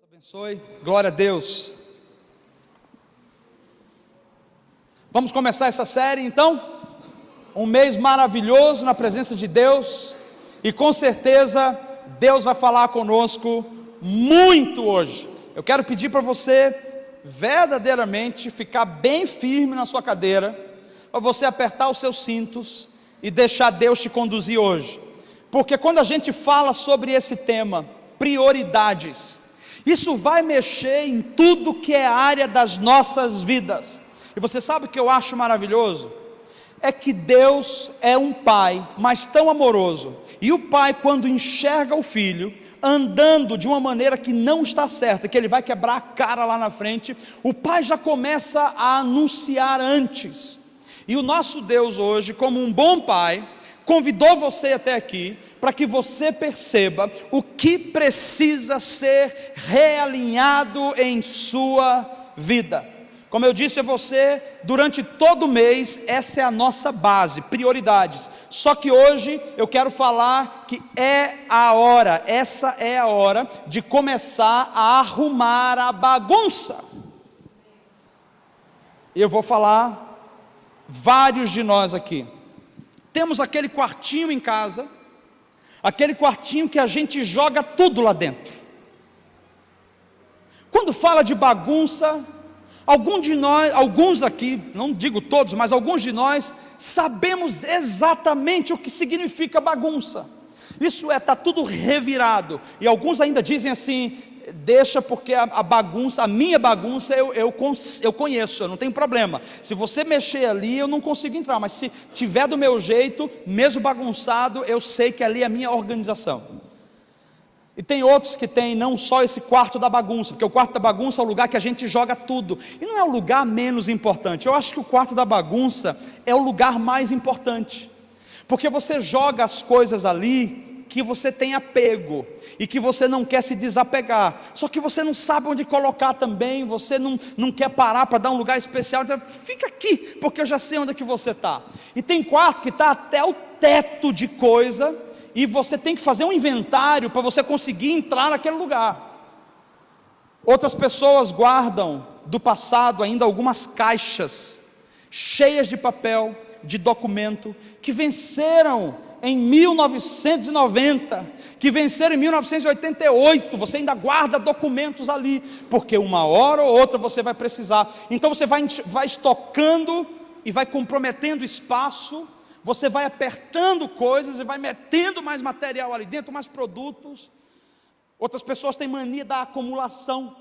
Abençoe, glória a Deus. Vamos começar essa série então? Um mês maravilhoso na presença de Deus, e com certeza Deus vai falar conosco muito hoje. Eu quero pedir para você verdadeiramente ficar bem firme na sua cadeira, para você apertar os seus cintos e deixar Deus te conduzir hoje, porque quando a gente fala sobre esse tema, prioridades, isso vai mexer em tudo que é área das nossas vidas. E você sabe o que eu acho maravilhoso? É que Deus é um pai, mas tão amoroso, e o pai, quando enxerga o filho andando de uma maneira que não está certa, que ele vai quebrar a cara lá na frente, o pai já começa a anunciar antes. E o nosso Deus hoje, como um bom pai, convidou você até aqui, para que você perceba o que precisa ser realinhado em sua vida. Como eu disse a você, durante todo o mês, essa é a nossa base, prioridades. Só que hoje eu quero falar que essa é a hora de começar a arrumar a bagunça. Eu vou falar, vários de nós aqui temos aquele quartinho em casa, aquele quartinho que a gente joga tudo lá dentro. Quando fala de bagunça, alguns aqui, não digo todos, mas alguns de nós sabemos exatamente o que significa bagunça. Isso está tudo revirado, e alguns ainda dizem assim: deixa, porque a bagunça, a minha bagunça eu conheço, eu não tenho problema. Se você mexer ali, eu não consigo entrar, mas se tiver do meu jeito, mesmo bagunçado, eu sei que ali é a minha organização. E tem outros que tem não só esse quarto da bagunça, porque o quarto da bagunça é o lugar que a gente joga tudo, e não é o lugar menos importante. Eu acho que o quarto da bagunça é o lugar mais importante, porque você joga as coisas ali que você tem apego, e que você não quer se desapegar, só que você não sabe onde colocar também, você não quer parar para dar um lugar especial, então fica aqui, porque eu já sei onde é que você está. E tem quarto que está até o teto de coisa, e você tem que fazer um inventário para você conseguir entrar naquele lugar. Outras pessoas guardam do passado ainda algumas caixas cheias de papel, de documento, que venceram em 1990, que venceram em 1988, você ainda guarda documentos ali, porque uma hora ou outra você vai precisar. Então você vai estocando e vai comprometendo espaço, você vai apertando coisas e vai metendo mais material ali dentro, mais produtos. Outras pessoas têm mania da acumulação,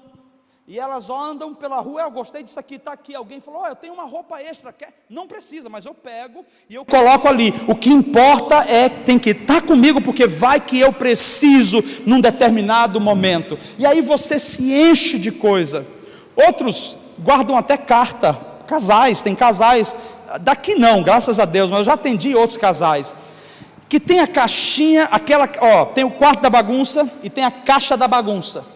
e elas andam pela rua: eu gostei disso aqui, está aqui. Alguém falou: eu tenho uma roupa extra, quer? Não precisa, mas eu pego e eu coloco ali. O que importa é que tem que estar comigo, porque vai que eu preciso num determinado momento. E aí você se enche de coisa. Outros guardam até carta. Casais, tem casais, daqui não, graças a Deus, mas eu já atendi outros casais, que tem a caixinha, tem o quarto da bagunça e tem a caixa da bagunça.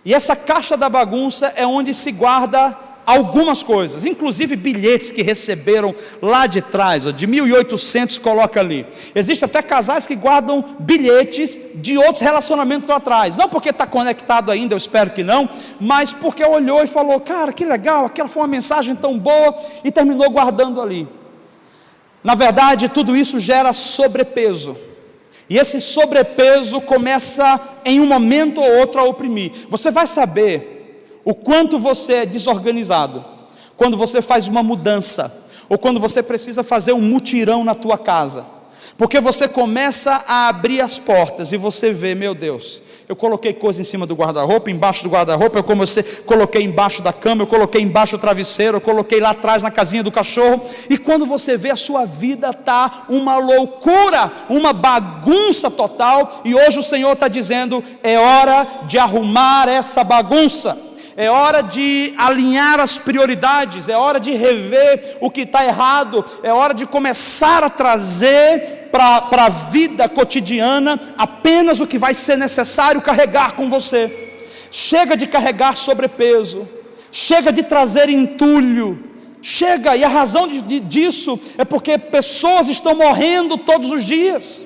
E essa caixa da bagunça é onde se guarda algumas coisas, inclusive bilhetes que receberam lá de trás, de 1800, coloca ali. Existe até casais que guardam bilhetes de outros relacionamentos lá atrás, não porque está conectado ainda, eu espero que não, mas porque olhou e falou: cara, que legal, aquela foi uma mensagem tão boa, e terminou guardando ali. Na verdade, tudo isso gera sobrepeso, e esse sobrepeso começa em um momento ou outro a oprimir. Você vai saber o quanto você é desorganizado quando você faz uma mudança, ou quando você precisa fazer um mutirão na tua casa, porque você começa a abrir as portas e você vê: meu Deus, eu coloquei coisa em cima do guarda-roupa, embaixo do guarda-roupa, eu coloquei embaixo da cama, eu coloquei embaixo do travesseiro, eu coloquei lá atrás na casinha do cachorro. E quando você vê, a sua vida está uma loucura, uma bagunça total. E hoje o Senhor está dizendo: é hora de arrumar essa bagunça, é hora de alinhar as prioridades, é hora de rever o que está errado, é hora de começar a trazer para a vida cotidiana apenas o que vai ser necessário carregar com você. Chega de carregar sobrepeso, chega de trazer entulho, Chega, e a razão disso é porque pessoas estão morrendo todos os dias,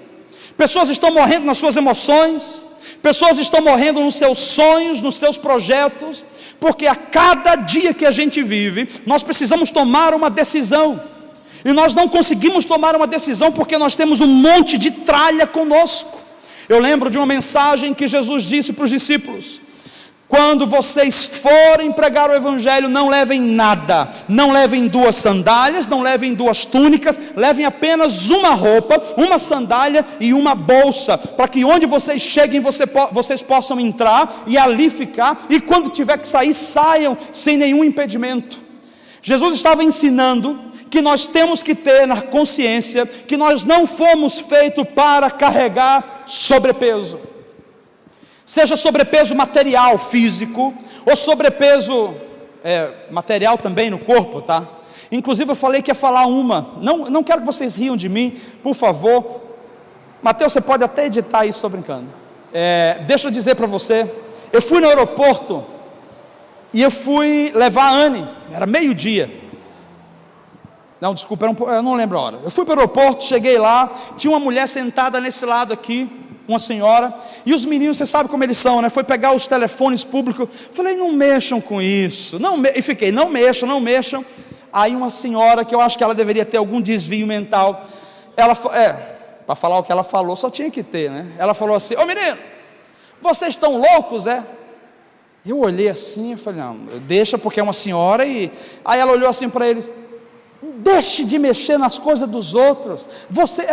pessoas estão morrendo nas suas emoções, pessoas estão morrendo nos seus sonhos, nos seus projetos, porque a cada dia que a gente vive, nós precisamos tomar uma decisão, e nós não conseguimos tomar uma decisão porque nós temos um monte de tralha conosco. Eu lembro de uma mensagem que Jesus disse para os discípulos: quando vocês forem pregar o Evangelho, não levem nada, não levem 2 sandálias, não levem 2 túnicas, levem apenas uma roupa, uma sandália e uma bolsa, para que onde vocês cheguem, vocês possam entrar e ali ficar, e quando tiver que sair, saiam sem nenhum impedimento. Jesus estava ensinando que nós temos que ter na consciência que nós não fomos feitos para carregar sobrepeso, seja sobrepeso material, físico, ou sobrepeso material também no corpo, tá? Inclusive eu falei que ia falar não quero que vocês riam de mim, por favor. Mateus, você pode até editar isso, estou brincando. Deixa eu dizer para você, eu fui no aeroporto, e eu fui levar a Anne, era meio-dia, não, desculpa, eu não lembro a hora. Eu fui para o aeroporto, cheguei lá, tinha uma mulher sentada nesse lado aqui, uma senhora, e os meninos, você sabe como eles são, né? Foi pegar os telefones públicos, falei, não mexam com isso, e fiquei, não mexam. Aí uma senhora, que eu acho que ela deveria ter algum desvio mental, ela, para falar o que ela falou, só tinha que ter, né? Ela falou assim: ô menino, vocês estão loucos, é? Eu olhei assim, eu falei, não, deixa, porque é uma senhora, e aí ela olhou assim para eles: deixe de mexer nas coisas dos outros,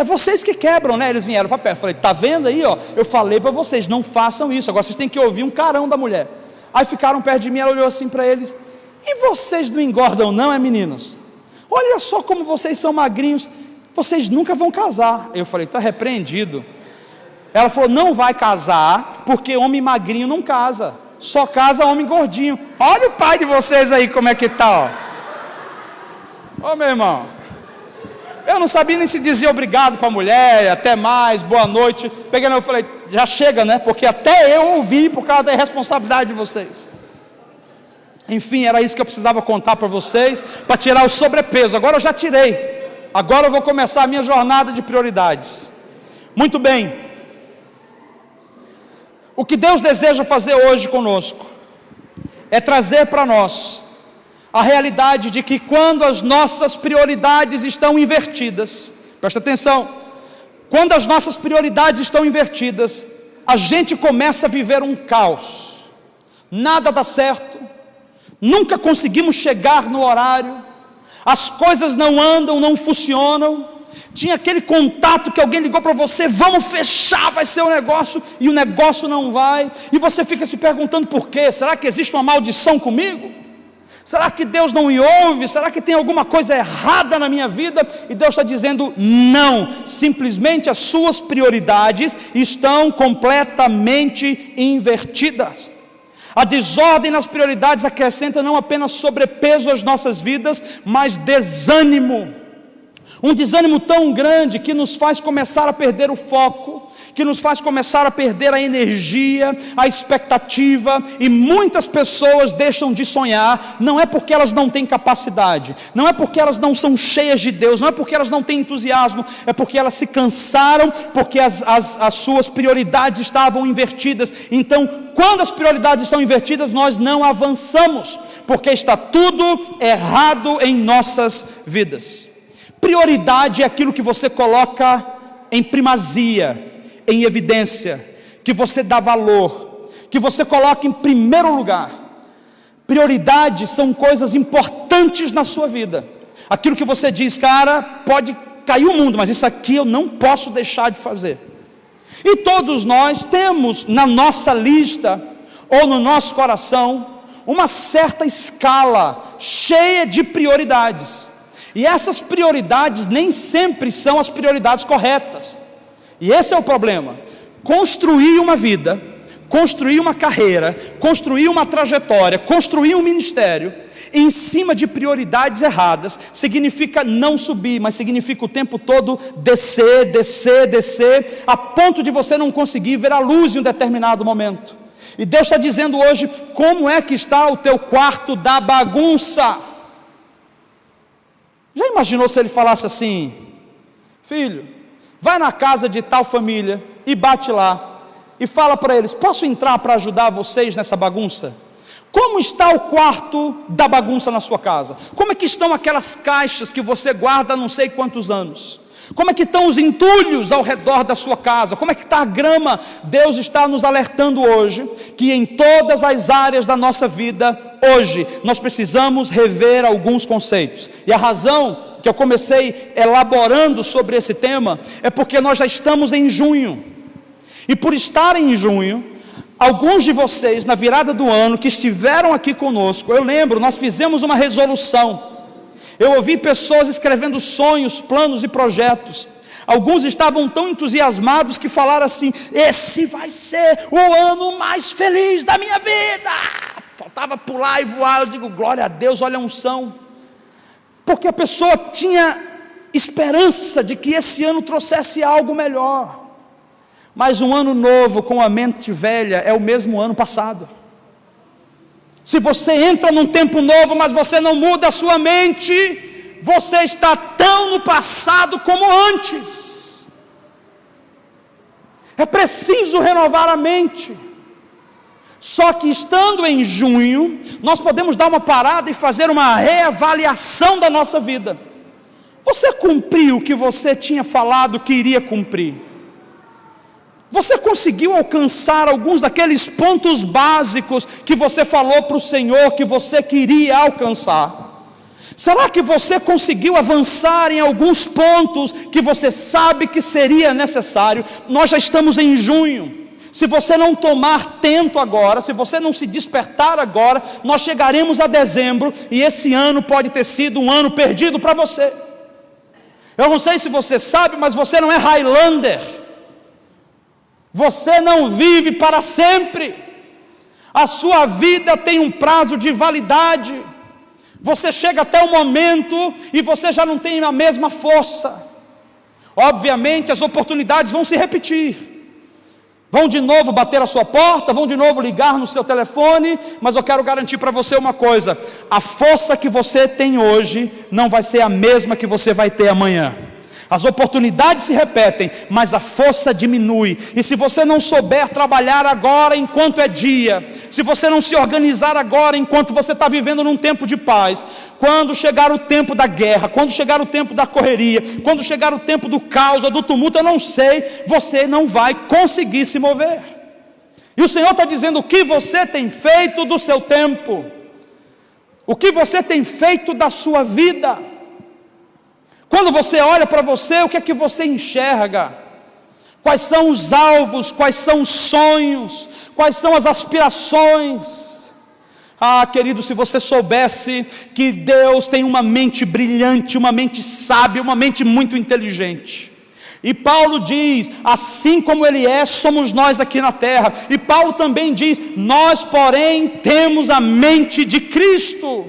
vocês que quebram, né? Eles vieram para perto, eu falei, tá vendo aí, ó, eu falei para vocês, não façam isso, agora vocês têm que ouvir um carão da mulher. Aí ficaram perto de mim, ela olhou assim para eles: e vocês não engordam não, meninos? Olha só como vocês são magrinhos, vocês nunca vão casar. Eu falei, tá repreendido. Ela falou, não vai casar, porque homem magrinho não casa, só casa homem gordinho. Olha o pai de vocês aí como é que tá, ó. Ô meu irmão, eu não sabia nem se dizer obrigado para a mulher, até mais, boa noite. Peguei, eu falei, já chega, né? Porque até eu ouvi por causa da irresponsabilidade de vocês. Enfim, era isso que eu precisava contar para vocês, para tirar o sobrepeso. Agora eu já tirei, agora eu vou começar a minha jornada de prioridades. Muito bem, o que Deus deseja fazer hoje conosco é trazer para nós a realidade de que quando as nossas prioridades estão invertidas, presta atenção, quando as nossas prioridades estão invertidas, a gente começa a viver um caos, nada dá certo, nunca conseguimos chegar no horário, as coisas não andam, não funcionam. Tinha aquele contato que alguém ligou para você, vamos fechar, vai ser um negócio, e o negócio não vai, e você fica se perguntando por quê? Será que existe uma maldição comigo? Será que Deus não me ouve? Será que tem alguma coisa errada na minha vida? E Deus está dizendo, não, simplesmente as suas prioridades estão completamente invertidas. A desordem nas prioridades acrescenta não apenas sobrepeso às nossas vidas, mas desânimo. Um desânimo tão grande que nos faz começar a perder o foco, que nos faz começar a perder a energia, a expectativa, e muitas pessoas deixam de sonhar, não é porque elas não têm capacidade, não é porque elas não são cheias de Deus, não é porque elas não têm entusiasmo, é porque elas se cansaram, porque as suas prioridades estavam invertidas. Então, quando as prioridades estão invertidas, nós não avançamos, porque está tudo errado em nossas vidas. Prioridade é aquilo que você coloca em primazia, em evidência, que você dá valor, que você coloca em primeiro lugar. Prioridades são coisas importantes na sua vida, aquilo que você diz, cara, pode cair o mundo, mas isso aqui eu não posso deixar de fazer. E todos nós temos na nossa lista, ou no nosso coração, uma certa escala, cheia de prioridades, e essas prioridades nem sempre são as prioridades corretas. E esse é o problema. Construir uma vida, construir uma carreira, construir uma trajetória, construir um ministério em cima de prioridades erradas, significa não subir, mas significa o tempo todo descer, a ponto de você não conseguir ver a luz em um determinado momento. E Deus está dizendo hoje, como é que está o teu quarto da bagunça? Já imaginou se ele falasse assim: filho, vai na casa de tal família e bate lá e fala para eles: posso entrar para ajudar vocês nessa bagunça? Como está o quarto da bagunça na sua casa? Como é que estão aquelas caixas que você guarda há não sei quantos anos? Como é que estão os entulhos ao redor da sua casa? Como é que está a grama? Deus está nos alertando hoje que em todas as áreas da nossa vida, hoje, nós precisamos rever alguns conceitos. E a razão que eu comecei elaborando sobre esse tema é porque nós já estamos em junho. E por estar em junho, alguns de vocês, na virada do ano, que estiveram aqui conosco, eu lembro, nós fizemos uma resolução. Eu ouvi pessoas escrevendo sonhos, planos e projetos. Alguns estavam tão entusiasmados que falaram assim: esse vai ser o ano mais feliz da minha vida. Faltava pular e voar. Eu digo, glória a Deus, olha a unção. Porque a pessoa tinha esperança de que esse ano trouxesse algo melhor. Mas um ano novo com a mente velha é o mesmo ano passado. Se você entra num tempo novo, mas você não muda a sua mente, você está tão no passado como antes. É preciso renovar a mente. Só que estando em junho, nós podemos dar uma parada e fazer uma reavaliação da nossa vida. Você cumpriu o que você tinha falado que iria cumprir? Você conseguiu alcançar alguns daqueles pontos básicos que você falou para o Senhor que você queria alcançar? Será que você conseguiu avançar em alguns pontos que você sabe que seria necessário? Nós já estamos em junho. Se você não tomar tento agora, se você não se despertar agora, nós chegaremos a dezembro e esse ano pode ter sido um ano perdido para você. Eu não sei se você sabe, mas você não é Highlander. Você não vive para sempre. A sua vida tem um prazo de validade. Você chega até o momento e você já não tem a mesma força. Obviamente as oportunidades vão se repetir. Vão de novo bater a sua porta, vão de novo ligar no seu telefone, mas eu quero garantir para você uma coisa: a força que você tem hoje não vai ser a mesma que você vai ter amanhã. As oportunidades se repetem, mas a força diminui. E se você não souber trabalhar agora enquanto é dia, se você não se organizar agora enquanto você está vivendo num tempo de paz, quando chegar o tempo da guerra, quando chegar o tempo da correria, quando chegar o tempo do caos ou do tumulto, eu não sei, você não vai conseguir se mover. E o Senhor está dizendo: o que você tem feito do seu tempo? O que você tem feito da sua vida? Quando você olha para você, o que é que você enxerga? Quais são os alvos, quais são os sonhos, quais são as aspirações? Ah, querido, se você soubesse que Deus tem uma mente brilhante, uma mente sábia, uma mente muito inteligente. E Paulo diz: assim como Ele é, somos nós aqui na terra. E Paulo também diz: nós, porém, temos a mente de Cristo.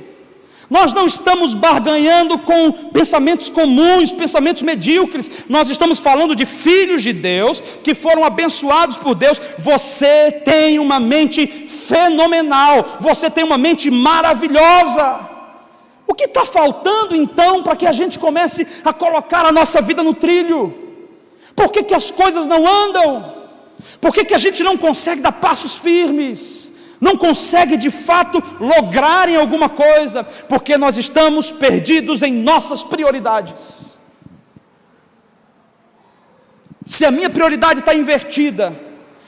Nós não estamos barganhando com pensamentos comuns, pensamentos medíocres. Nós estamos falando de filhos de Deus, que foram abençoados por Deus. Você tem uma mente fenomenal, você tem uma mente maravilhosa. O que está faltando então para que a gente comece a colocar a nossa vida no trilho? Por que as coisas não andam? Por que a gente não consegue dar passos firmes? Não consegue de fato lograr em alguma coisa? Porque nós estamos perdidos em nossas prioridades. Se a minha prioridade está invertida,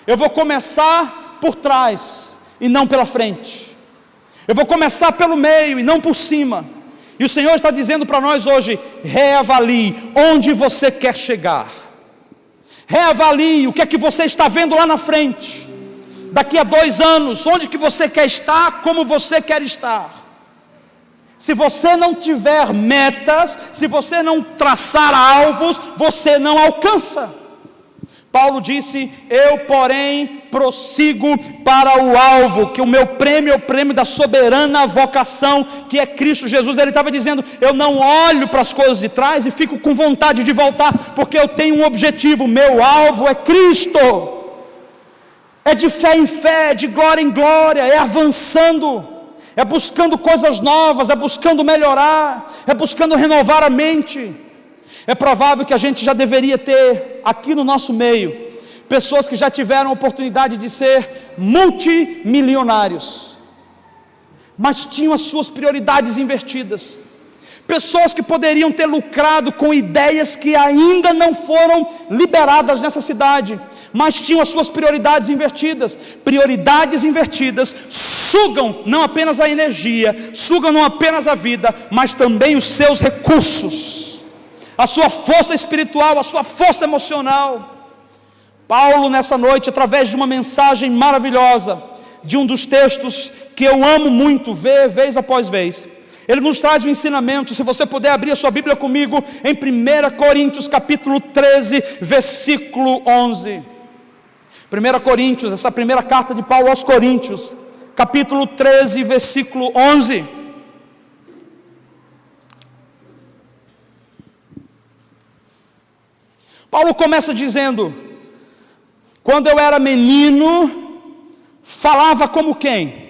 eu vou começar por trás e não pela frente. Eu vou começar pelo meio e não por cima. E o Senhor está dizendo para nós hoje: reavalie onde você quer chegar. Reavalie o que é que você está vendo lá na frente. Daqui a 2 anos, onde que você quer estar, como você quer estar. Se você não tiver metas, se você não traçar alvos, você não alcança. Paulo disse: eu, porém, prossigo para o alvo, que o meu prêmio é o prêmio da soberana vocação, que é Cristo Jesus. Ele estava dizendo: eu não olho para as coisas de trás e fico com vontade de voltar, porque eu tenho um objetivo, meu alvo é Cristo. É de fé em fé, é de glória em glória, é avançando, é buscando coisas novas, é buscando melhorar, é buscando renovar a mente. É provável que a gente já deveria ter aqui no nosso meio pessoas que já tiveram a oportunidade de ser multimilionários, mas tinham as suas prioridades invertidas. Pessoas que poderiam ter lucrado com ideias que ainda não foram liberadas nessa cidade, mas tinham as suas prioridades invertidas. Prioridades invertidas sugam não apenas a energia, sugam não apenas a vida, mas também os seus recursos, a sua força espiritual, a sua força emocional. Paulo, nessa noite, através de uma mensagem maravilhosa, de um dos textos que eu amo muito ver, vez após vez, ele nos traz um ensinamento. Se você puder abrir a sua Bíblia comigo, em 1 Coríntios capítulo 13, versículo 11. 1 Coríntios, essa primeira carta de Paulo aos Coríntios, capítulo 13, versículo 11. Paulo começa dizendo: quando eu era menino, falava como quem?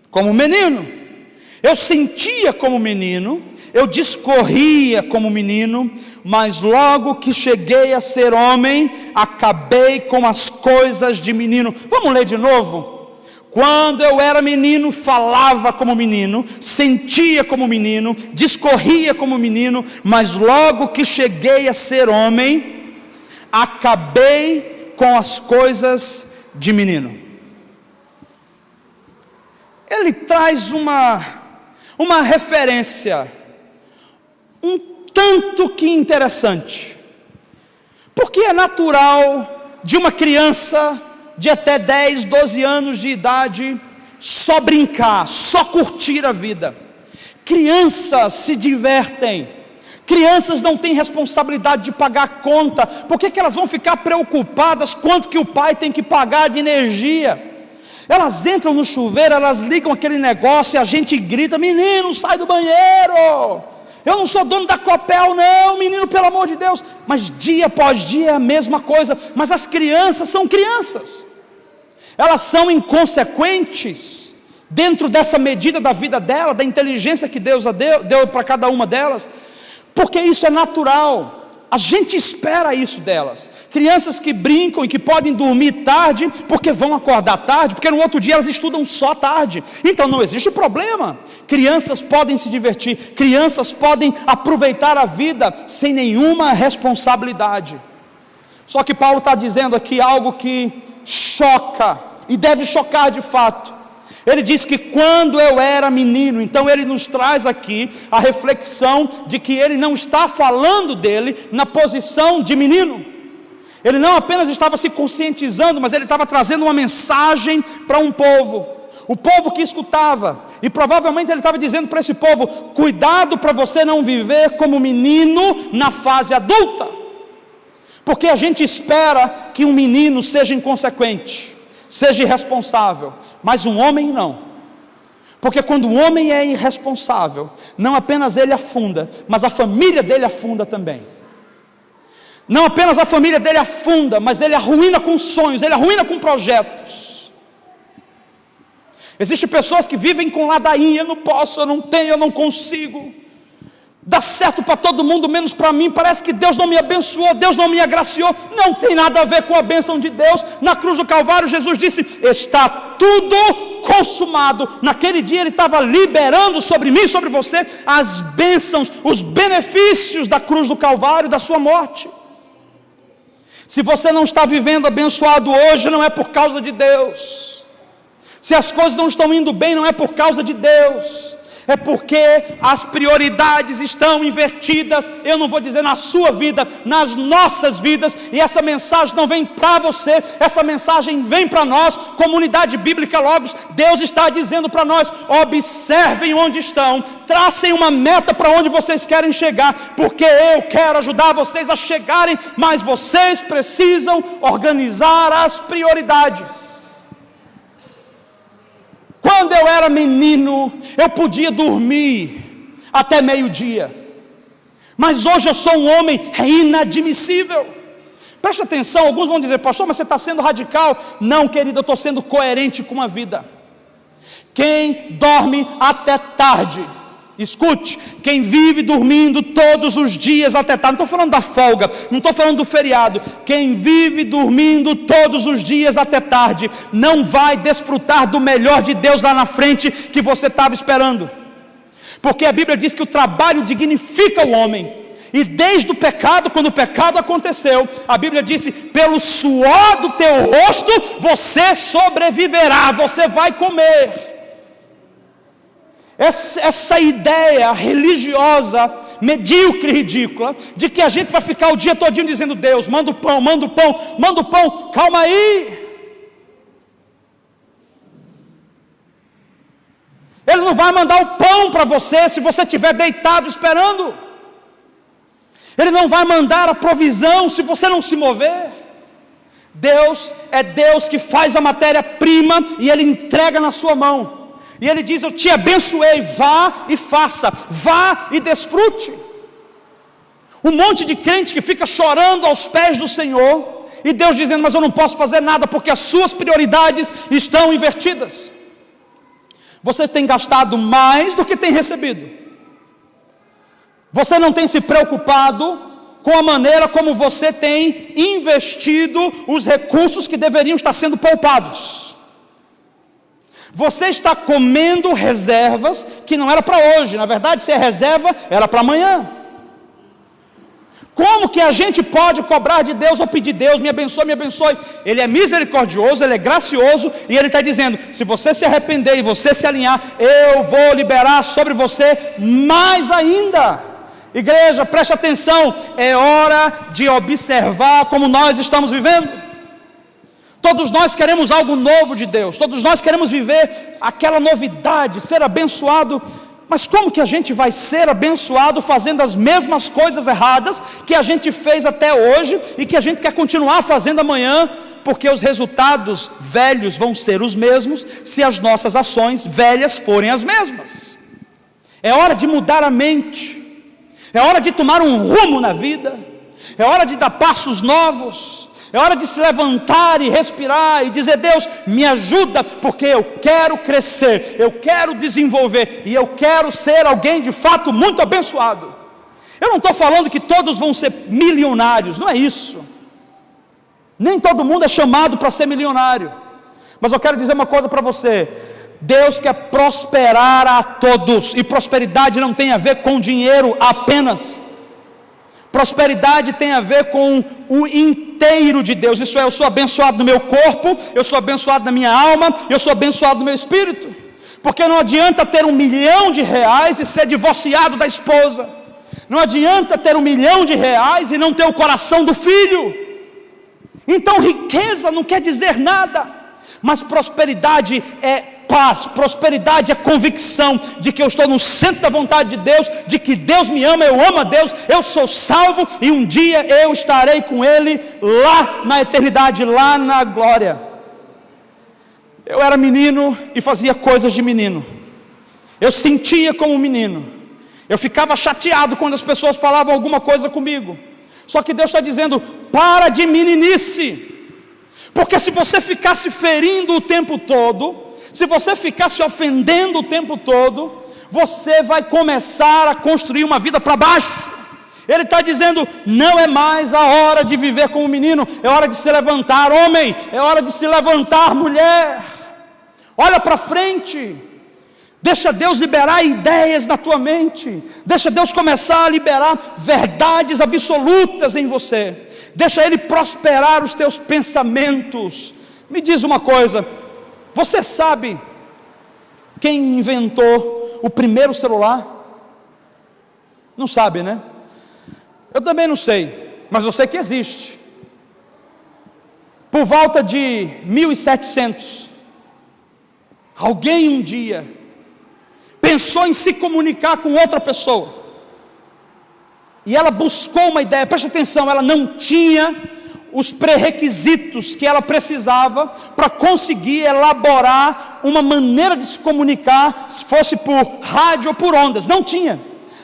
Como menino. Eu sentia como menino, eu discorria como menino, mas logo que cheguei a ser homem, acabei com as coisas de menino. Vamos ler de novo? Quando eu era menino, falava como menino, sentia como menino, discorria como menino, mas logo que cheguei a ser homem, acabei com as coisas de menino. Ele traz uma referência um tanto que interessante, porque é natural de uma criança de até 10, 12 anos de idade só brincar, só curtir a vida. Crianças se divertem, crianças não têm responsabilidade de pagar conta. Por que elas vão ficar preocupadas quanto que o pai tem que pagar de energia? Elas entram no chuveiro, elas ligam aquele negócio e a gente grita: menino, sai do banheiro. Eu não sou dono da Copel não, menino, pelo amor de Deus. Mas dia após dia é a mesma coisa. Mas as crianças são crianças, elas são inconsequentes dentro dessa medida da vida dela, da inteligência que Deus deu para cada uma delas, porque isso é natural. A gente espera isso delas. Crianças que brincam e que podem dormir tarde, porque vão acordar tarde, porque no outro dia elas estudam só tarde. Então não existe problema. Crianças podem se divertir, crianças podem aproveitar a vida sem nenhuma responsabilidade. Só que Paulo está dizendo aqui algo que choca, e deve chocar de fato. Ele diz que quando eu era menino, então ele nos traz aqui a reflexão de que ele não está falando dele na posição de menino. Ele não apenas estava se conscientizando, mas ele estava trazendo uma mensagem para um povo, o povo que escutava, e provavelmente ele estava dizendo para esse povo: cuidado para você não viver como menino na fase adulta, porque a gente espera que um menino seja inconsequente, seja irresponsável, mas um homem não. Porque quando o homem é irresponsável, não apenas ele afunda, mas a família dele afunda também. Não apenas a família dele afunda, mas ele arruína com sonhos, ele arruína com projetos. Existem pessoas que vivem com ladainha: eu não posso, eu não tenho, eu não consigo. Dá certo para todo mundo, menos para mim. Parece que Deus não me abençoou, Deus não me agraciou. Não tem nada a ver com a bênção de Deus. Na cruz do Calvário, Jesus disse: está tudo consumado. Naquele dia ele estava liberando sobre mim, sobre você, as bênçãos, os benefícios da cruz do Calvário, da sua morte. Se você não está vivendo abençoado hoje, não é por causa de Deus. Se as coisas não estão indo bem, não é por causa de Deus, é porque as prioridades estão invertidas. Eu não vou dizer na sua vida, nas nossas vidas. E essa mensagem não vem para você, essa mensagem vem para nós, comunidade bíblica Logos. Deus está dizendo para nós: observem onde estão, tracem uma meta para onde vocês querem chegar, porque eu quero ajudar vocês a chegarem, mas vocês precisam organizar as prioridades. Quando eu era menino, eu podia dormir até meio-dia, mas hoje eu sou um homem inadmissível. Preste atenção, alguns vão dizer: pastor, mas você está sendo radical. Não, querido, eu estou sendo coerente com a vida. Quem dorme até tarde, escute, quem vive dormindo todos os dias até tarde, não estou falando da folga, não estou falando do feriado, quem vive dormindo todos os dias até tarde, não vai desfrutar do melhor de Deus lá na frente que você estava esperando, porque a Bíblia diz que o trabalho dignifica o homem, e desde o pecado, quando o pecado aconteceu, a Bíblia disse, pelo suor do teu rosto, você sobreviverá, você vai comer. Essa ideia religiosa, medíocre e ridícula, de que a gente vai ficar o dia todinho dizendo, Deus, manda o pão, manda o pão, manda o pão, calma aí. Ele não vai mandar o pão para você se você estiver deitado esperando. Ele não vai mandar a provisão se você não se mover. Deus é Deus que faz a matéria-prima e Ele entrega na sua mão. E Ele diz, eu te abençoei, vá e faça, vá e desfrute. Um monte de crente que fica chorando aos pés do Senhor, e Deus dizendo, mas eu não posso fazer nada, porque as suas prioridades estão invertidas. Você tem gastado mais do que tem recebido. Você não tem se preocupado com a maneira como você tem investido os recursos que deveriam estar sendo poupados. Você está comendo reservas que não era para hoje. Na verdade, se é reserva, era para amanhã. Como que a gente pode cobrar de Deus ou pedir, Deus, me abençoe, me abençoe? Ele é misericordioso, Ele é gracioso, e Ele está dizendo, se você se arrepender e você se alinhar, eu vou liberar sobre você mais ainda. Igreja, preste atenção, é hora de observar como nós estamos vivendo. Todos nós queremos algo novo de Deus, todos nós queremos viver aquela novidade, ser abençoado, mas como que a gente vai ser abençoado fazendo as mesmas coisas erradas que a gente fez até hoje e que a gente quer continuar fazendo amanhã, porque os resultados velhos vão ser os mesmos se as nossas ações velhas forem as mesmas. É hora de mudar a mente, é hora de tomar um rumo na vida, é hora de dar passos novos. É hora de se levantar e respirar e dizer, Deus, me ajuda, porque eu quero crescer, eu quero desenvolver, e eu quero ser alguém de fato muito abençoado. Eu não estou falando que todos vão ser milionários, não é isso. Nem todo mundo é chamado para ser milionário. Mas eu quero dizer uma coisa para você, Deus quer prosperar a todos, e prosperidade não tem a ver com dinheiro apenas. Prosperidade tem a ver com o inteiro de Deus. Isso é, eu sou abençoado no meu corpo, eu sou abençoado na minha alma, eu sou abençoado no meu espírito. Porque não adianta ter R$1 milhão e ser divorciado da esposa. Não adianta ter R$1 milhão e não ter o coração do filho. Então riqueza não quer dizer nada, mas prosperidade é paz, prosperidade é convicção de que eu estou no centro da vontade de Deus, de que Deus me ama, eu amo a Deus, eu sou salvo e um dia eu estarei com Ele lá na eternidade, lá na glória. Eu era menino e fazia coisas de menino, eu sentia como menino, eu ficava chateado quando as pessoas falavam alguma coisa comigo, só que Deus está dizendo, para de meninice, porque se você ficar se ferindo o tempo todo, se você ficar se ofendendo o tempo todo, você vai começar a construir uma vida para baixo. Ele está dizendo, não é mais a hora de viver como menino, é hora de se levantar, homem, é hora de se levantar, mulher. Olha para frente, deixa Deus liberar ideias na tua mente, deixa Deus começar a liberar verdades absolutas em você, deixa Ele prosperar os teus pensamentos. Me diz uma coisa, você sabe quem inventou o primeiro celular? Não sabe, né? Eu também não sei, mas eu sei que existe. Por volta de 1700, alguém um dia pensou em se comunicar com outra pessoa, e ela buscou uma ideia, preste atenção, ela não tinha os pré-requisitos que ela precisava para conseguir elaborar uma maneira de se comunicar, se fosse por rádio ou por ondas, não tinha.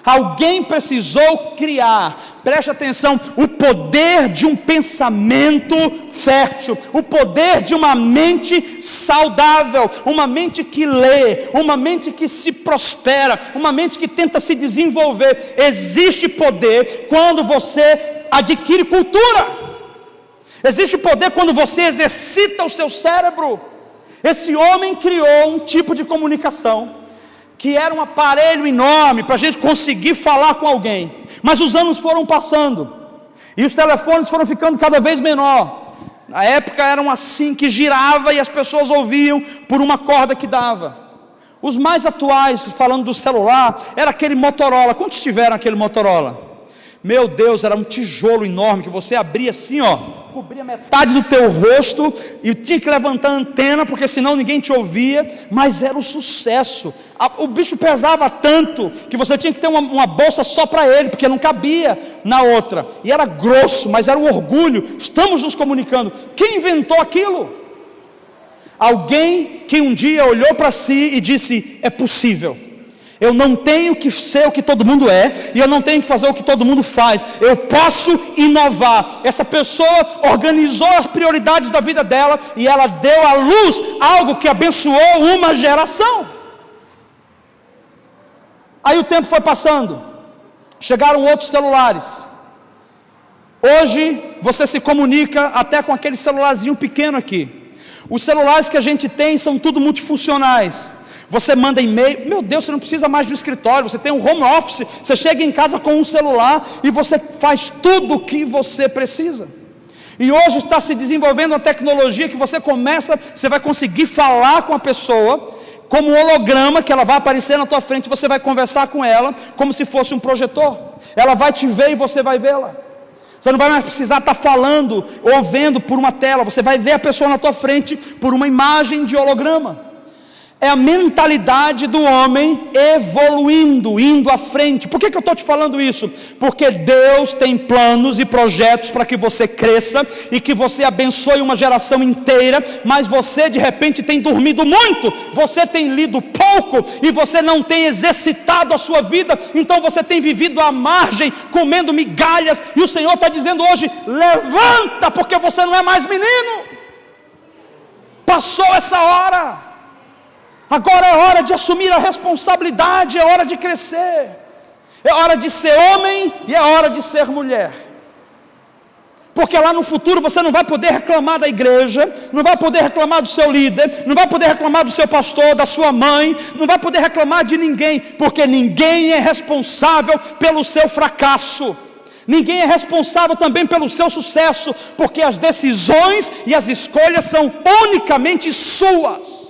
Alguém precisou criar, preste atenção, o poder de um pensamento fértil, o poder de uma mente saudável, uma mente que lê, uma mente que se prospera, uma mente que tenta se desenvolver. Existe poder quando você adquire cultura, existe poder quando você exercita o seu cérebro. Esse homem criou um tipo de comunicação que era um aparelho enorme para a gente conseguir falar com alguém, mas os anos foram passando, e os telefones foram ficando cada vez menor. Na época eram assim, que girava e as pessoas ouviam por uma corda que dava. Os mais atuais, falando do celular, era aquele Motorola. Quantos tiveram aquele Motorola? Meu Deus, era um tijolo enorme, que você abria assim, cobria metade do teu rosto, e tinha que levantar a antena, porque senão ninguém te ouvia, mas era um sucesso. O bicho pesava tanto, que você tinha que ter uma bolsa só para ele, porque não cabia na outra, e era grosso, mas era um orgulho. Estamos nos comunicando. Quem inventou aquilo? Alguém que um dia olhou para si e disse: é possível. Eu não tenho que ser o que todo mundo é, e eu não tenho que fazer o que todo mundo faz. Eu posso inovar. Essa pessoa organizou as prioridades da vida dela, e ela deu à luz algo que abençoou uma geração. Aí o tempo foi passando, chegaram outros celulares. Hoje você se comunica até com aquele celularzinho pequeno aqui. Os celulares que a gente tem são tudo multifuncionais. Você manda e-mail, meu Deus, você não precisa mais do escritório, você tem um home office, você chega em casa com um celular e você faz tudo o que você precisa. E hoje está se desenvolvendo uma tecnologia que você vai conseguir falar com a pessoa, como um holograma, que ela vai aparecer na tua frente, você vai conversar com ela, como se fosse um projetor. Ela vai te ver e você vai vê-la. Você não vai mais precisar estar falando ou vendo por uma tela, você vai ver a pessoa na tua frente por uma imagem de holograma. É a mentalidade do homem evoluindo, indo à frente. Por que eu estou te falando isso? Porque Deus tem planos e projetos para que você cresça e que você abençoe uma geração inteira, mas você de repente tem dormido muito, você tem lido pouco e você não tem exercitado a sua vida, então você tem vivido à margem, comendo migalhas, e o Senhor está dizendo hoje: levanta, porque você não é mais menino, passou essa hora. Agora é hora de assumir a responsabilidade, é hora de crescer, é hora de ser homem e é hora de ser mulher. Porque lá no futuro você não vai poder reclamar da igreja, não vai poder reclamar do seu líder, não vai poder reclamar do seu pastor, da sua mãe, não vai poder reclamar de ninguém, porque ninguém é responsável pelo seu fracasso. Ninguém é responsável também pelo seu sucesso, porque as decisões e as escolhas são unicamente suas.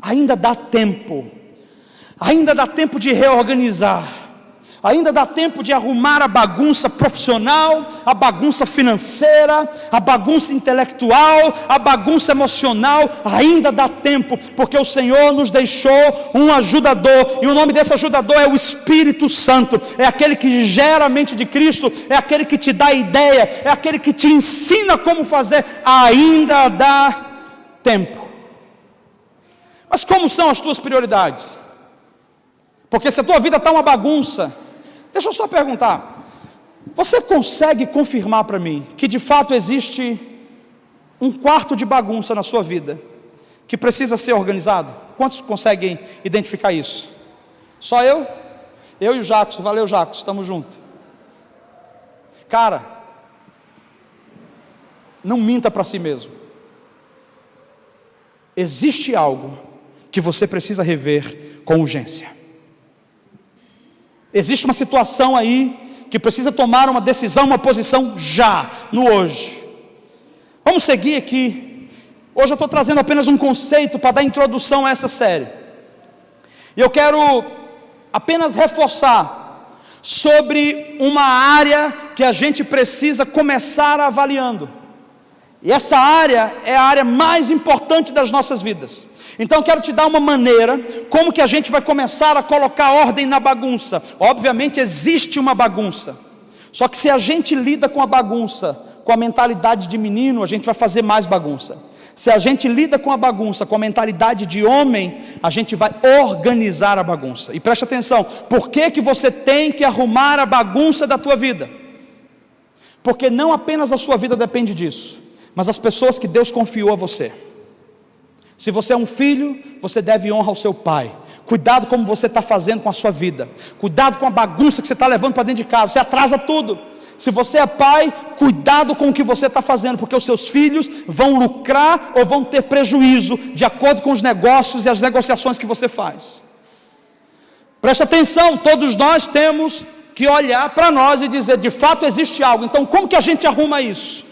Ainda dá tempo de reorganizar, ainda dá tempo de arrumar a bagunça profissional, a bagunça financeira, a bagunça intelectual, a bagunça emocional. Ainda dá tempo, porque o Senhor nos deixou um ajudador, e o nome desse ajudador é o Espírito Santo. É aquele que gera a mente de Cristo, é aquele que te dá ideia, é aquele que te ensina como fazer. Ainda dá tempo. Mas como são as tuas prioridades? Porque se a tua vida está uma bagunça, deixa eu só perguntar, você consegue confirmar para mim que de fato existe um quarto de bagunça na sua vida que precisa ser organizado? Quantos conseguem identificar isso? Só eu? Eu e o Jacos. Valeu, Jacos, estamos juntos. Cara, não minta para si mesmo. Existe algo que você precisa rever com urgência. Existe uma situação aí que precisa tomar uma decisão, uma posição já, no hoje. Vamos seguir aqui. Hoje eu estou trazendo apenas um conceito para dar introdução a essa série. E eu quero apenas reforçar sobre uma área que a gente precisa começar avaliando. E essa área é a área mais importante das nossas vidas. Então eu quero te dar uma maneira, como que a gente vai começar a colocar ordem na bagunça. Obviamente existe uma bagunça, só que se a gente lida com a bagunça, com a mentalidade de menino, a gente vai fazer mais bagunça. Se a gente lida com a bagunça com a mentalidade de homem, a gente vai organizar a bagunça. E preste atenção, por que você tem que arrumar a bagunça da tua vida? Porque não apenas a sua vida depende disso, mas as pessoas que Deus confiou a você. Se você é um filho, você deve honrar ao seu pai. Cuidado como você está fazendo com a sua vida. Cuidado com a bagunça que você está levando para dentro de casa. Você atrasa tudo. Se você é pai, cuidado com o que você está fazendo, porque os seus filhos vão lucrar ou vão ter prejuízo, de acordo com os negócios e as negociações que você faz. Preste atenção, todos nós temos que olhar para nós e dizer, de fato existe algo, então como que a gente arruma isso?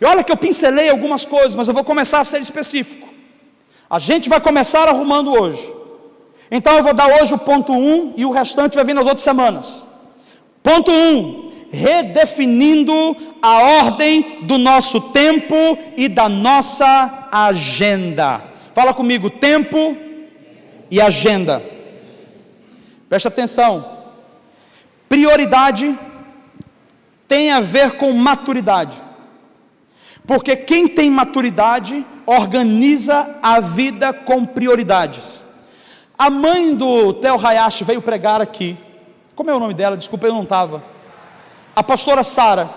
E olha que eu pincelei algumas coisas, mas eu vou começar a ser específico. A gente vai começar arrumando hoje. Então eu vou dar hoje o ponto 1 e o restante vai vir nas outras semanas. Ponto 1, redefinindo a ordem do nosso tempo e da nossa agenda. Fala comigo, tempo e agenda. Preste atenção. Prioridade tem a ver com maturidade. Porque quem tem maturidade organiza a vida com prioridades. A mãe do Theo Hayashi veio pregar aqui. Como é o nome dela? Desculpa, eu não estava. A pastora Sara.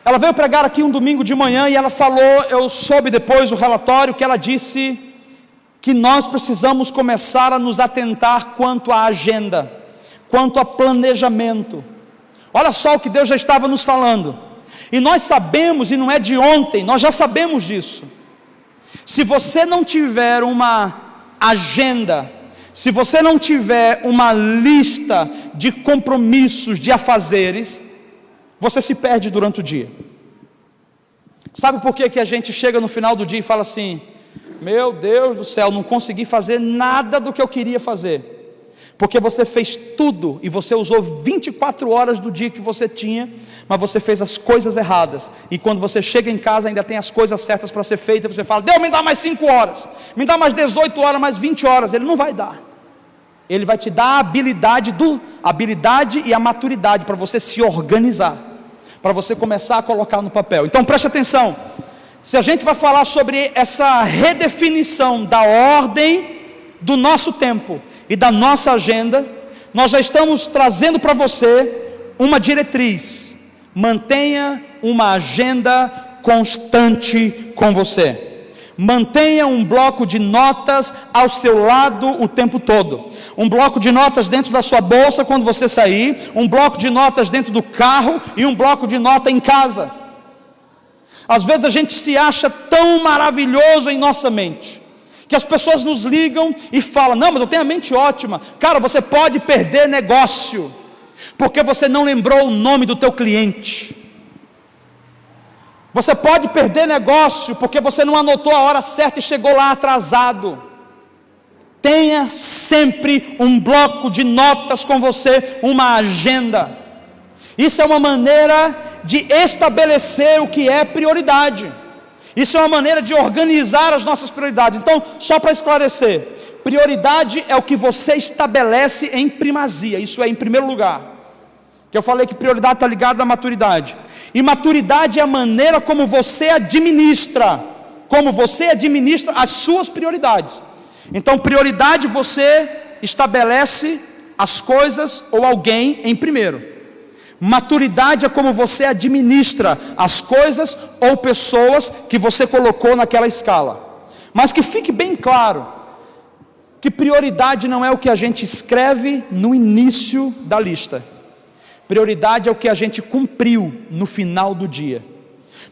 Ela veio pregar aqui um domingo de manhã e ela falou, eu soube depois o relatório, que ela disse que nós precisamos começar a nos atentar quanto à agenda, quanto a planejamento. Olha só o que Deus já estava nos falando. E nós sabemos, e não é de ontem, nós já sabemos disso. Se você não tiver uma agenda, se você não tiver uma lista de compromissos, de afazeres, você se perde durante o dia. Sabe por que a gente chega no final do dia e fala assim, meu Deus do céu, não consegui fazer nada do que eu queria fazer? Porque você fez tudo e você usou 24 horas do dia que você tinha, mas você fez as coisas erradas. E quando você chega em casa ainda tem as coisas certas para ser feitas, você fala, Deus me dá mais 5 horas, me dá mais 18 horas, mais 20 horas. Ele não vai dar. Ele vai te dar a habilidade e a maturidade para você se organizar, para você começar a colocar no papel. Então preste atenção, se a gente vai falar sobre essa redefinição da ordem do nosso tempo e da nossa agenda, nós já estamos trazendo para você uma diretriz: mantenha uma agenda constante com você. Mantenha um bloco de notas ao seu lado o tempo todo. Um bloco de notas dentro da sua bolsa quando você sair, um bloco de notas dentro do carro e um bloco de nota em casa. Às vezes a gente se acha tão maravilhoso em nossa mente, que as pessoas nos ligam e falam, não, mas eu tenho a mente ótima. Cara, você pode perder negócio, porque você não lembrou o nome do teu cliente. Você pode perder negócio, porque você não anotou a hora certa e chegou lá atrasado. Tenha sempre um bloco de notas com você, uma agenda. Isso é uma maneira de estabelecer o que é prioridade. Isso é uma maneira de organizar as nossas prioridades. Então, só para esclarecer, prioridade é o que você estabelece em primazia, isso é em primeiro lugar. Que eu falei que prioridade está ligada à maturidade. E maturidade é a maneira como você administra as suas prioridades. Então, prioridade você estabelece as coisas ou alguém em primeiro. Maturidade é como você administra as coisas ou pessoas que você colocou naquela escala. Mas que fique bem claro que prioridade não é o que a gente escreve no início da lista. Prioridade é o que a gente cumpriu no final do dia.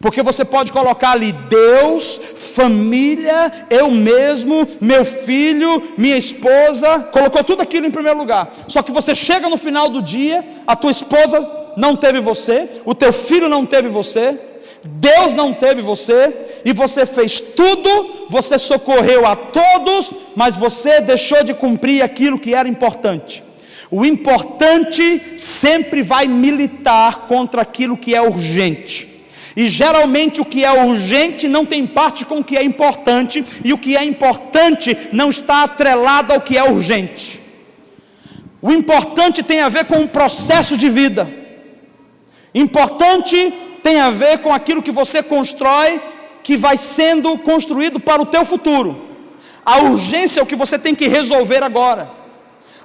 Porque você pode colocar ali Deus, família, eu mesmo, meu filho, minha esposa, colocou tudo aquilo em primeiro lugar. Só que você chega no final do dia, a tua esposa não teve você, o teu filho não teve você, Deus não teve você, e você fez tudo, você socorreu a todos, mas você deixou de cumprir aquilo que era importante. O importante sempre vai militar contra aquilo que é urgente. E geralmente o que é urgente não tem parte com o que é importante, e o que é importante não está atrelado ao que é urgente. O importante tem a ver com o processo de vida. Importante tem a ver com aquilo que você constrói, que vai sendo construído para o teu futuro. A urgência é o que você tem que resolver agora.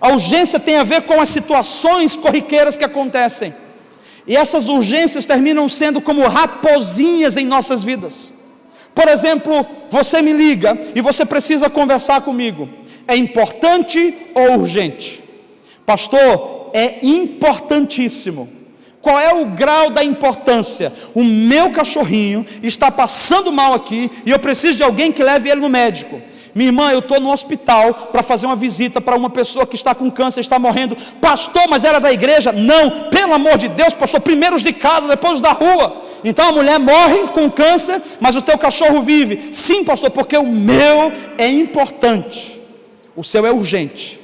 A urgência tem a ver com as situações corriqueiras que acontecem. E essas urgências terminam sendo como raposinhas em nossas vidas. Por exemplo, você me liga e você precisa conversar comigo. É importante ou urgente? Pastor, é importantíssimo. Qual é o grau da importância? O meu cachorrinho está passando mal aqui e eu preciso de alguém que leve ele no médico. Minha irmã, eu estou no hospital para fazer uma visita para uma pessoa que está com câncer, está morrendo. Pastor, mas era da igreja? Não, pelo amor de Deus, pastor, primeiro os de casa, depois os da rua. Então a mulher morre com câncer, mas o teu cachorro vive. Sim, pastor, porque o meu é importante, o seu é urgente.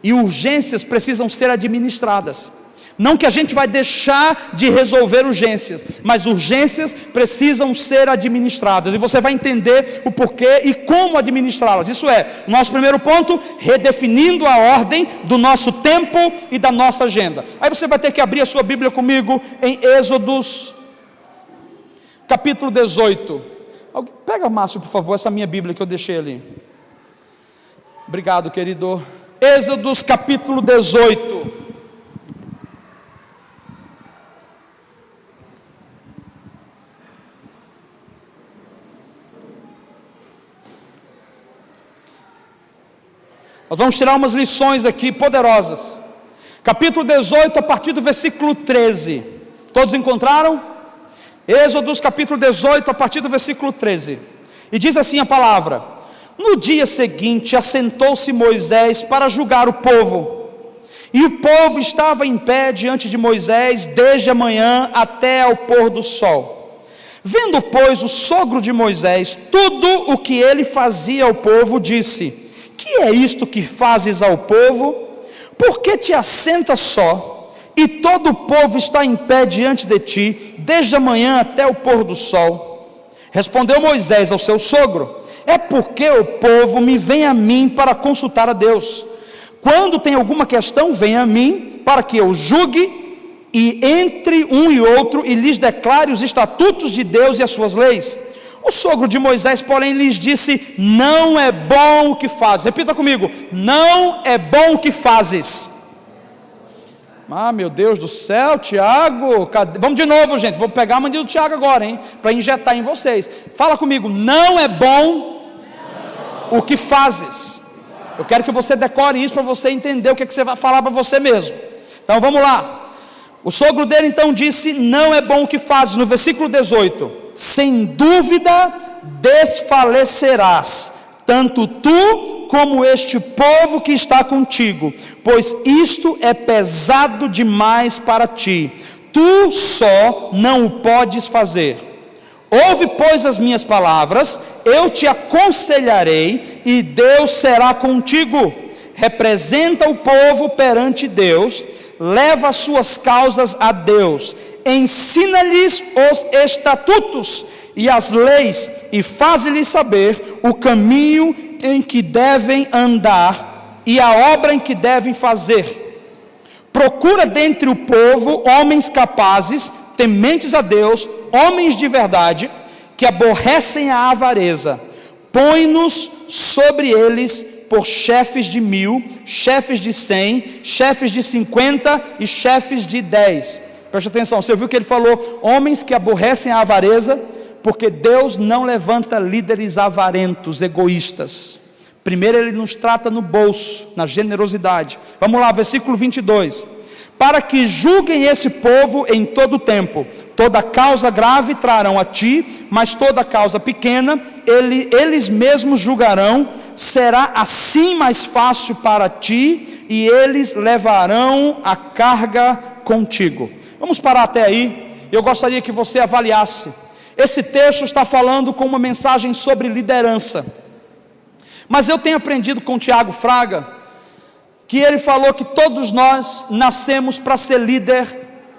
E urgências precisam ser administradas. Não que a gente vai deixar de resolver urgências, mas urgências precisam ser administradas, e você vai entender o porquê e como administrá-las. Isso é, nosso primeiro ponto, redefinindo a ordem do nosso tempo e da nossa agenda. Aí você vai ter que abrir a sua Bíblia comigo em Êxodos, capítulo 18. Pega, Márcio, por favor, essa minha Bíblia que eu deixei ali. Obrigado, querido. Êxodos, capítulo 18. Nós vamos tirar umas lições aqui poderosas. Capítulo 18, a partir do versículo 13. Todos encontraram? Êxodos capítulo 18, a partir do versículo 13. E diz assim a palavra: no dia seguinte assentou-se Moisés para julgar o povo. E o povo estava em pé diante de Moisés desde a manhã até ao pôr do sol. Vendo, pois, o sogro de Moisés tudo o que ele fazia ao povo, disse: que é isto que fazes ao povo? Por que te assentas só, e todo o povo está em pé diante de ti, desde a manhã até o pôr do sol? Respondeu Moisés ao seu sogro: é porque o povo me vem a mim para consultar a Deus. Quando tem alguma questão, vem a mim, para que eu julgue, e entre um e outro, e lhes declare os estatutos de Deus e as suas leis. O sogro de Moisés, porém, lhes disse: não é bom o que fazes. Repita comigo: não é bom o que fazes. Ah, meu Deus do céu, Tiago, vamos de novo, gente, vou pegar a mania do Tiago agora, hein, para injetar em vocês. Fala comigo: não é bom o que fazes. Eu quero que você decore isso para você entender o que você vai falar para você mesmo. Então vamos lá. O sogro dele então disse: não é bom o que fazes. No versículo 18: sem dúvida desfalecerás, tanto tu como este povo que está contigo, pois isto é pesado demais para ti, tu só não o podes fazer. Ouve, pois, as minhas palavras, eu te aconselharei, e Deus será contigo. Representa o povo perante Deus, leva as suas causas a Deus, ensina-lhes os estatutos e as leis, e faz-lhes saber o caminho em que devem andar e a obra em que devem fazer. Procura dentre o povo homens capazes, tementes a Deus, homens de verdade, que aborrecem a avareza. Põe-nos sobre eles por chefes de 1000, chefes de 100, chefes de 50 e chefes de 10. Preste atenção, você viu que ele falou homens que aborrecem a avareza, porque Deus não levanta líderes avarentos, egoístas. Primeiro ele nos trata no bolso, na generosidade. Vamos lá, versículo 22. Para que julguem esse povo em todo o tempo, toda causa grave trarão a ti, mas toda causa pequena, eles mesmos julgarão. Será assim mais fácil para ti, e eles levarão a carga contigo. Vamos parar até aí. Eu gostaria que você avaliasse. Esse texto está falando com uma mensagem sobre liderança, mas eu tenho aprendido com Tiago Fraga, que ele falou que todos nós nascemos para ser líder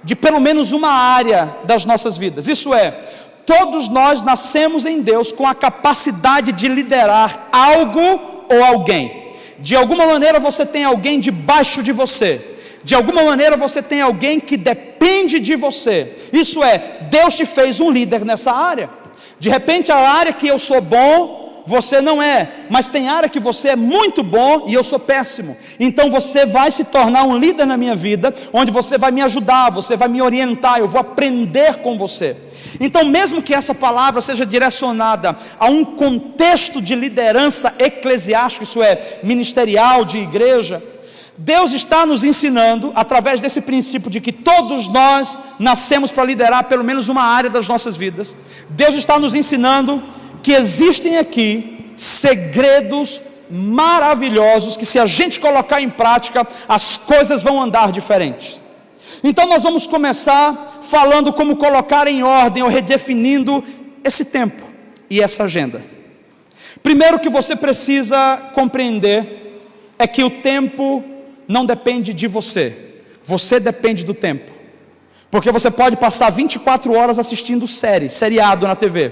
de pelo menos uma área das nossas vidas. Isso é, todos nós nascemos em Deus com a capacidade de liderar algo ou alguém. De alguma maneira você tem alguém debaixo de você, de alguma maneira você tem alguém que depende de você. Isso é, Deus te fez um líder nessa área. De repente a área que eu sou bom, você não é, mas tem área que você é muito bom e eu sou péssimo. Então você vai se tornar um líder na minha vida, onde você vai me ajudar, você vai me orientar, eu vou aprender com você. Então, mesmo que essa palavra seja direcionada a um contexto de liderança eclesiástica, isso é, ministerial, de igreja, Deus está nos ensinando, através desse princípio de que todos nós nascemos para liderar pelo menos uma área das nossas vidas. Deus está nos ensinando que existem aqui segredos maravilhosos, que se a gente colocar em prática, as coisas vão andar diferentes. Então nós vamos começar falando como colocar em ordem, ou redefinindo esse tempo e essa agenda. Primeiro que você precisa compreender é que o tempo não depende de você, você depende do tempo. Porque você pode passar 24 horas assistindo seriado na TV.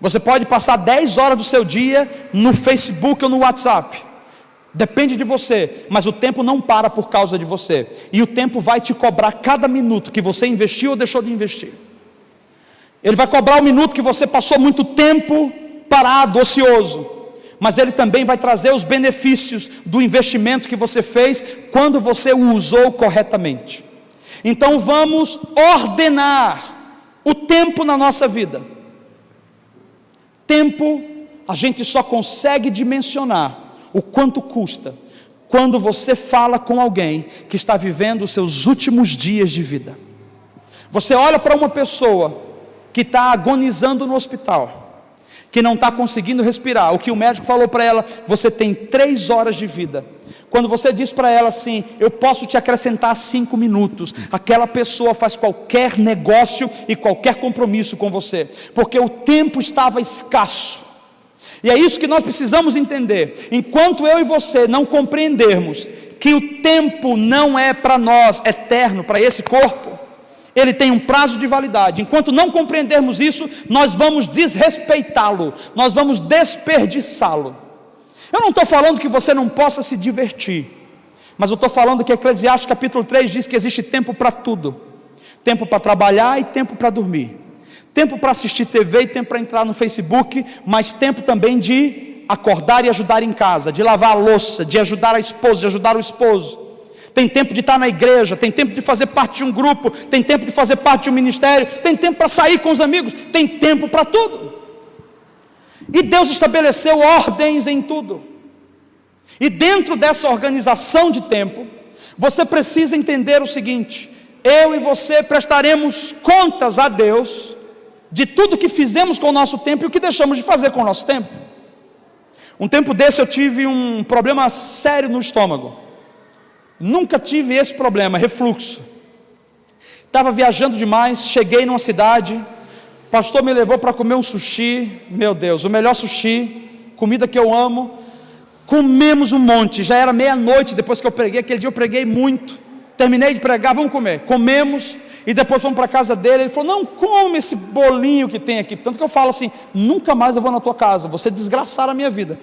Você pode passar 10 horas do seu dia no Facebook ou no WhatsApp. Depende de você, mas o tempo não para por causa de você. E o tempo vai te cobrar cada minuto que você investiu ou deixou de investir. Ele vai cobrar o minuto que você passou muito tempo parado, ocioso. Mas ele também vai trazer os benefícios do investimento que você fez quando você o usou corretamente. Então vamos ordenar o tempo na nossa vida. Tempo a gente só consegue dimensionar o quanto custa quando você fala com alguém que está vivendo os seus últimos dias de vida. Você olha para uma pessoa que está agonizando no hospital, que não está conseguindo respirar. O que o médico falou para ela: você tem 3 horas de vida. Quando você diz para ela assim: eu posso te acrescentar 5 minutos, aquela pessoa faz qualquer negócio e qualquer compromisso com você, porque o tempo estava escasso. E é isso que nós precisamos entender. Enquanto eu e você não compreendermos que o tempo não é para nós eterno, para esse corpo, ele tem um prazo de validade. Enquanto não compreendermos isso, nós vamos desrespeitá-lo, nós vamos desperdiçá-lo. Eu não estou falando que você não possa se divertir, mas eu estou falando que Eclesiastes capítulo 3 diz que existe tempo para tudo. Tempo para trabalhar e tempo para dormir. Tempo para assistir TV e tempo para entrar no Facebook, mas tempo também de acordar e ajudar em casa, de lavar a louça, de ajudar a esposa, de ajudar o esposo. Tem tempo de estar na igreja, tem tempo de fazer parte de um grupo, tem tempo de fazer parte de um ministério, tem tempo para sair com os amigos, tem tempo para tudo. E Deus estabeleceu ordens em tudo. E dentro dessa organização de tempo, você precisa entender o seguinte: eu e você prestaremos contas a Deus de tudo que fizemos com o nosso tempo e o que deixamos de fazer com o nosso tempo. Um tempo desse eu tive um problema sério no estômago. Nunca tive esse problema, refluxo. Estava viajando demais, cheguei numa cidade, o pastor me levou para comer um sushi, meu Deus, o melhor sushi, comida que eu amo. Comemos um monte, já era meia-noite depois que eu preguei, aquele dia eu preguei muito. Terminei de pregar, vamos comer. Comemos e depois fomos para a casa dele. Ele falou: não, come esse bolinho que tem aqui. Tanto que eu falo assim: nunca mais eu vou na tua casa, você desgraçar a minha vida.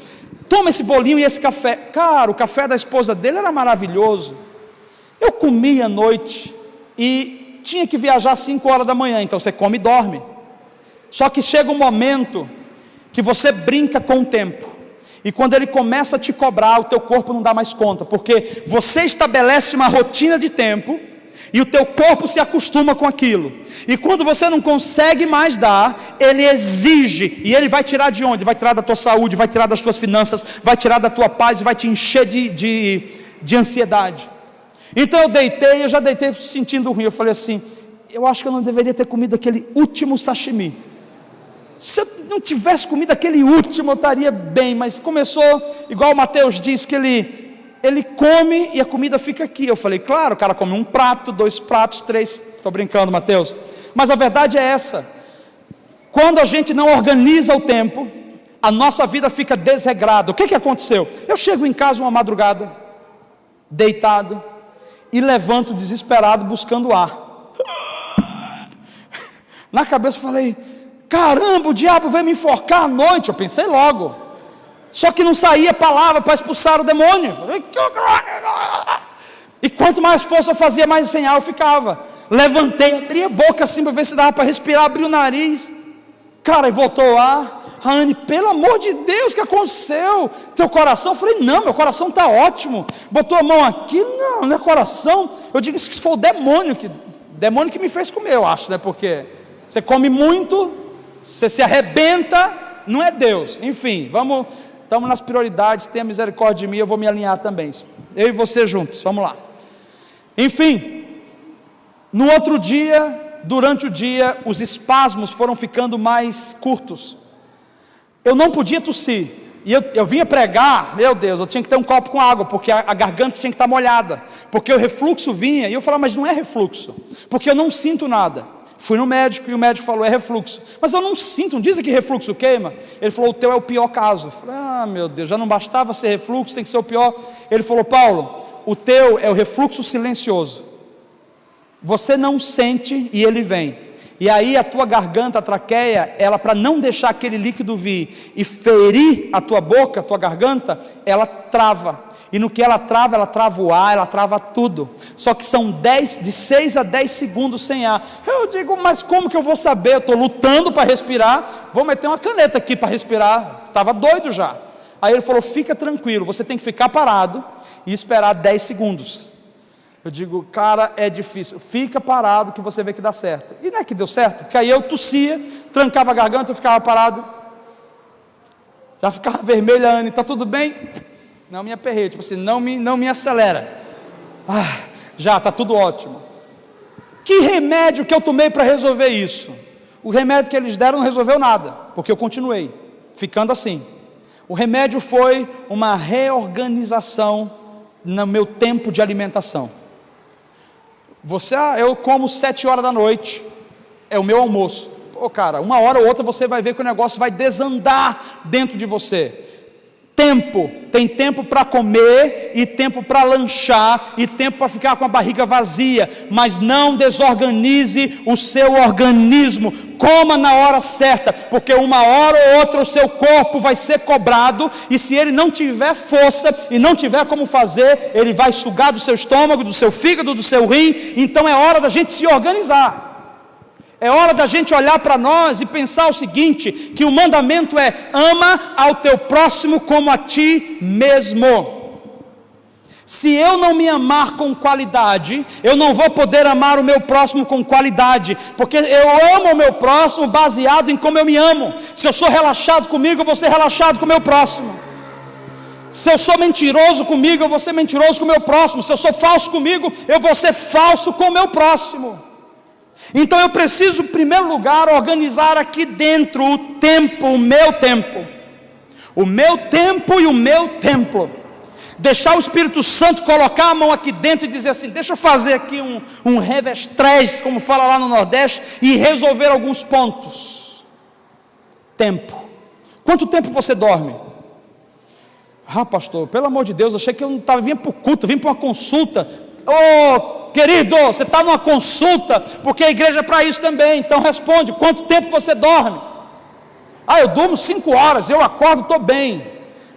Toma esse bolinho e esse café. Cara, o café da esposa dele era maravilhoso. Eu comi à noite e tinha que viajar às 5 horas da manhã. Então você come e dorme. Só que chega um momento que você brinca com o tempo. E quando ele começa a te cobrar, o teu corpo não dá mais conta, porque você estabelece uma rotina de tempo e o teu corpo se acostuma com aquilo. E quando você não consegue mais dar, ele exige, e ele vai tirar de onde? Vai tirar da tua saúde, vai tirar das tuas finanças, vai tirar da tua paz e vai te encher de ansiedade. Então eu já deitei sentindo ruim. Eu falei assim: eu acho que eu não deveria ter comido aquele último sashimi. Se eu não tivesse comido aquele último, eu estaria bem. Mas começou, igual o Mateus diz, que ele come e a comida fica aqui. Eu falei: claro, o cara come 1 prato, 2 pratos, 3. Estou brincando, Mateus. Mas a verdade é essa: quando a gente não organiza o tempo, a nossa vida fica desregrada. O que aconteceu? Eu chego em casa uma madrugada, deitado, e levanto desesperado buscando ar. Na cabeça eu falei: caramba, o diabo veio me enforcar à noite. Eu pensei logo. Só que não saía palavra para expulsar o demônio. E quanto mais força eu fazia, mais sem ar eu ficava. Levantei, abri a boca assim para ver se dava para respirar, abri o nariz. Cara, e voltou lá, Anne, pelo amor de Deus, o que aconteceu? Teu coração? Eu falei, não, meu coração está ótimo. Botou a mão aqui, não é coração. Eu digo, isso foi o demônio que me fez comer, eu acho, né? Porque você come muito, você se arrebenta, não é Deus. Enfim, estamos nas prioridades, tenha misericórdia de mim, eu vou me alinhar também. Eu e você juntos, vamos lá. Enfim, no outro dia, durante o dia, os espasmos foram ficando mais curtos. Eu não podia tossir. E eu vinha pregar, meu Deus, eu tinha que ter um copo com água, porque a garganta tinha que estar molhada. Porque o refluxo vinha, e eu falava, mas não é refluxo, porque eu não sinto nada. Fui no médico, e o médico falou, é refluxo. Mas eu não sinto, não dizem que refluxo queima? Ele falou, o teu é o pior caso. Eu falei, meu Deus, já não bastava ser refluxo, tem que ser o pior. Ele falou, Paulo, o teu é o refluxo silencioso. Você não sente e ele vem. E aí a tua garganta, a traqueia, ela, para não deixar aquele líquido vir e ferir a tua boca, a tua garganta, ela trava. E no que ela trava o ar, ela trava tudo. Só que são de 6 a 10 segundos sem ar. Eu digo, mas como que eu vou saber? Eu estou lutando para respirar, vou meter uma caneta aqui para respirar. Estava doido já. Aí ele falou, fica tranquilo, você tem que ficar parado e esperar 10 segundos. Eu digo, cara, é difícil, fica parado que você vê que dá certo. E não é que deu certo, porque aí eu tossia, trancava a garganta, eu ficava parado, já ficava vermelha, Anne, está tudo bem? Não me aperrei, tipo assim, não me acelera. Já, está tudo ótimo. Que remédio que eu tomei para resolver isso? O remédio que eles deram não resolveu nada, porque eu continuei, ficando assim. O remédio foi uma reorganização no meu tempo de alimentação. Eu como 7 horas da noite, é o meu almoço. Pô, cara, uma hora ou outra você vai ver que o negócio vai desandar dentro de você. Tem tempo para comer, e tempo para lanchar, e tempo para ficar com a barriga vazia, mas não desorganize o seu organismo, coma na hora certa, porque uma hora ou outra o seu corpo vai ser cobrado, e se ele não tiver força, e não tiver como fazer, ele vai sugar do seu estômago, do seu fígado, do seu rim. Então é hora da gente se organizar. É hora da gente olhar para nós e pensar o seguinte, que o mandamento é, ama ao teu próximo como a ti mesmo. Se eu não me amar com qualidade, eu não vou poder amar o meu próximo com qualidade, porque eu amo o meu próximo baseado em como eu me amo. Se eu sou relaxado comigo, eu vou ser relaxado com o meu próximo. Se eu sou mentiroso comigo, eu vou ser mentiroso com o meu próximo. Se eu sou falso comigo, eu vou ser falso com o meu próximo. Então eu preciso, em primeiro lugar, organizar aqui dentro o tempo, o meu tempo e o meu templo. Deixar o Espírito Santo colocar a mão aqui dentro e dizer assim, deixa eu fazer aqui um revestrez, como fala lá no Nordeste, e resolver alguns pontos. Tempo. Quanto tempo você dorme? Pastor, pelo amor de Deus, achei que eu não estava, vinha para o culto, vim para uma consulta. Querido, você está numa consulta, porque a igreja é para isso também. Então responde, quanto tempo você dorme? Eu durmo 5 horas, eu acordo, estou bem.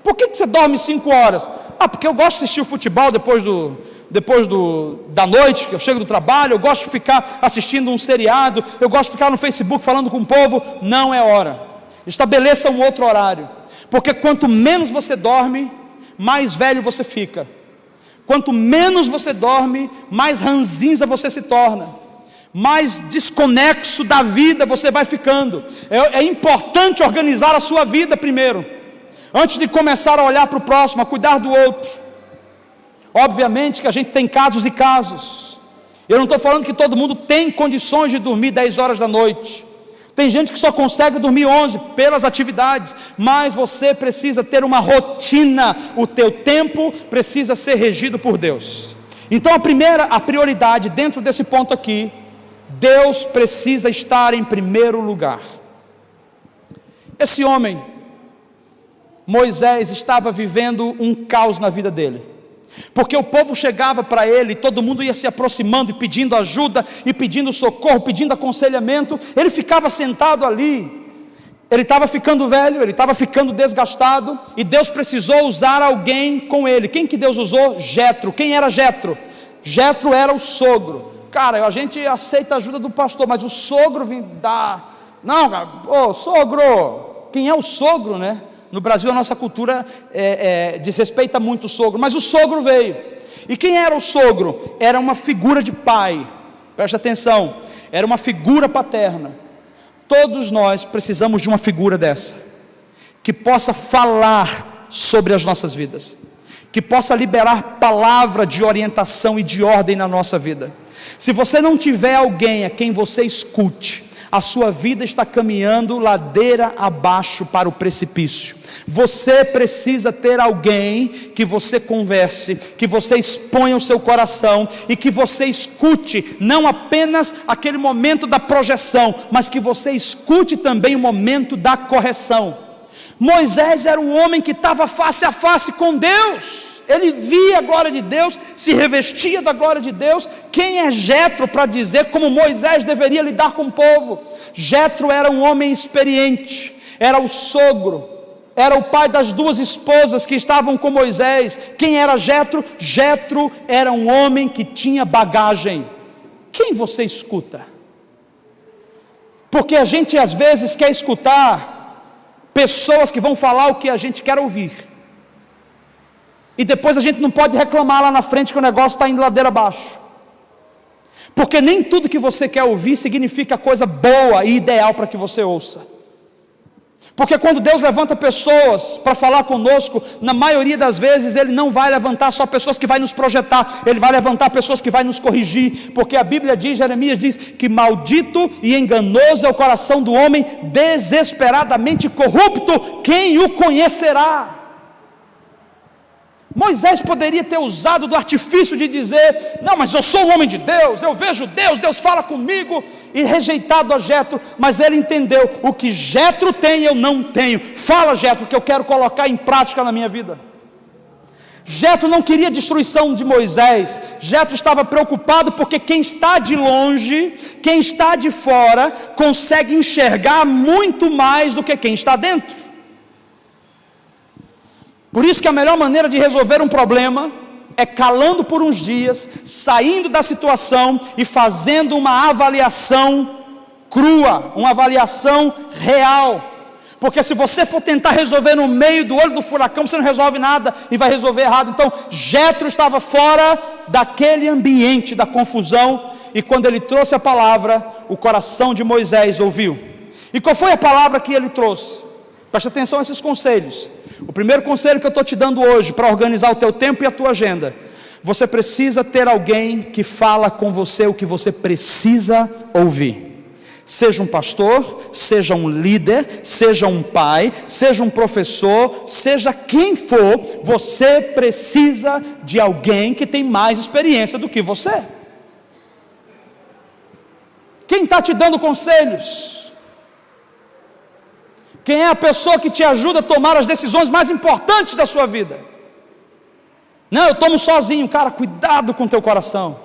Por que você dorme 5 horas? Porque eu gosto de assistir o futebol depois da noite, que eu chego do trabalho, eu gosto de ficar assistindo um seriado, eu gosto de ficar no Facebook falando com o povo. Não é hora, estabeleça um outro horário, porque quanto menos você dorme, mais velho você fica. Quanto menos você dorme, mais ranzinza você se torna, mais desconexo da vida você vai ficando. É importante organizar a sua vida primeiro, antes de começar a olhar para o próximo, a cuidar do outro. Obviamente que a gente tem casos e casos. Eu não estou falando que todo mundo tem condições de dormir 10 horas da noite. Tem gente que só consegue dormir 11 pelas atividades, mas você precisa ter uma rotina, o teu tempo precisa ser regido por Deus. Então a prioridade dentro desse ponto aqui, Deus precisa estar em primeiro lugar. Esse homem, Moisés, estava vivendo um caos na vida dele, porque o povo chegava para ele, todo mundo ia se aproximando e pedindo ajuda, e pedindo socorro, pedindo aconselhamento. Ele ficava sentado ali, ele estava ficando velho, ele estava ficando desgastado, e Deus precisou usar alguém com ele. Quem que Deus usou? Jetro. Quem era Jetro? Jetro era o sogro. Cara, a gente aceita a ajuda do pastor, mas o sogro Não, cara, ô sogro, quem é o sogro, né? No Brasil a nossa cultura desrespeita muito o sogro, mas o sogro veio. E quem era o sogro? Era uma figura de pai, preste atenção, era uma figura paterna. Todos nós precisamos de uma figura dessa, que possa falar sobre as nossas vidas, que possa liberar palavra de orientação e de ordem na nossa vida. Se você não tiver alguém a quem você escute, a sua vida está caminhando ladeira abaixo para o precipício. Você precisa ter alguém que você converse, que você exponha o seu coração e que você escute, não apenas aquele momento da projeção, mas que você escute também o momento da correção. Moisés era o homem que estava face a face com Deus. Ele via a glória de Deus, se revestia da glória de Deus. Quem é Jetro para dizer como Moisés deveria lidar com o povo? Jetro era um homem experiente, era o sogro, era o pai das duas esposas que estavam com Moisés. Quem era Jetro? Jetro era um homem que tinha bagagem. Quem você escuta? Porque a gente às vezes quer escutar pessoas que vão falar o que a gente quer ouvir, e depois a gente não pode reclamar lá na frente que o negócio está indo ladeira abaixo, porque nem tudo que você quer ouvir significa coisa boa e ideal para que você ouça. Porque quando Deus levanta pessoas para falar conosco, na maioria das vezes Ele não vai levantar só pessoas que vai nos projetar, Ele vai levantar pessoas que vai nos corrigir, porque a Bíblia diz, Jeremias diz, que maldito e enganoso é o coração do homem, desesperadamente corrupto, quem o conhecerá? Moisés poderia ter usado do artifício de dizer, não, mas eu sou um homem de Deus, eu vejo Deus, Deus fala comigo, e rejeitado a Jetro, mas ele entendeu, o que Jetro tem eu não tenho. Fala, Jetro, que eu quero colocar em prática na minha vida. Jetro não queria destruição de Moisés, Jetro estava preocupado porque quem está de longe, quem está de fora, consegue enxergar muito mais do que quem está dentro. Por isso que a melhor maneira de resolver um problema é calando por uns dias, saindo da situação e fazendo uma avaliação crua, uma avaliação real. Porque se você for tentar resolver no meio do olho do furacão, você não resolve nada e vai resolver errado. Então, Jetro estava fora daquele ambiente da confusão, e quando ele trouxe a palavra, o coração de Moisés ouviu. E qual foi a palavra que ele trouxe? Preste atenção a esses conselhos. O primeiro conselho que eu estou te dando hoje, para organizar o teu tempo e a tua agenda: você precisa ter alguém que fala com você o que você precisa ouvir. Seja um pastor, seja um líder, seja um pai, seja um professor, seja quem for, você precisa de alguém que tem mais experiência do que você. Quem está te dando conselhos? Quem é a pessoa que te ajuda a tomar as decisões mais importantes da sua vida? Não, eu tomo sozinho. Cara, cuidado com o teu coração.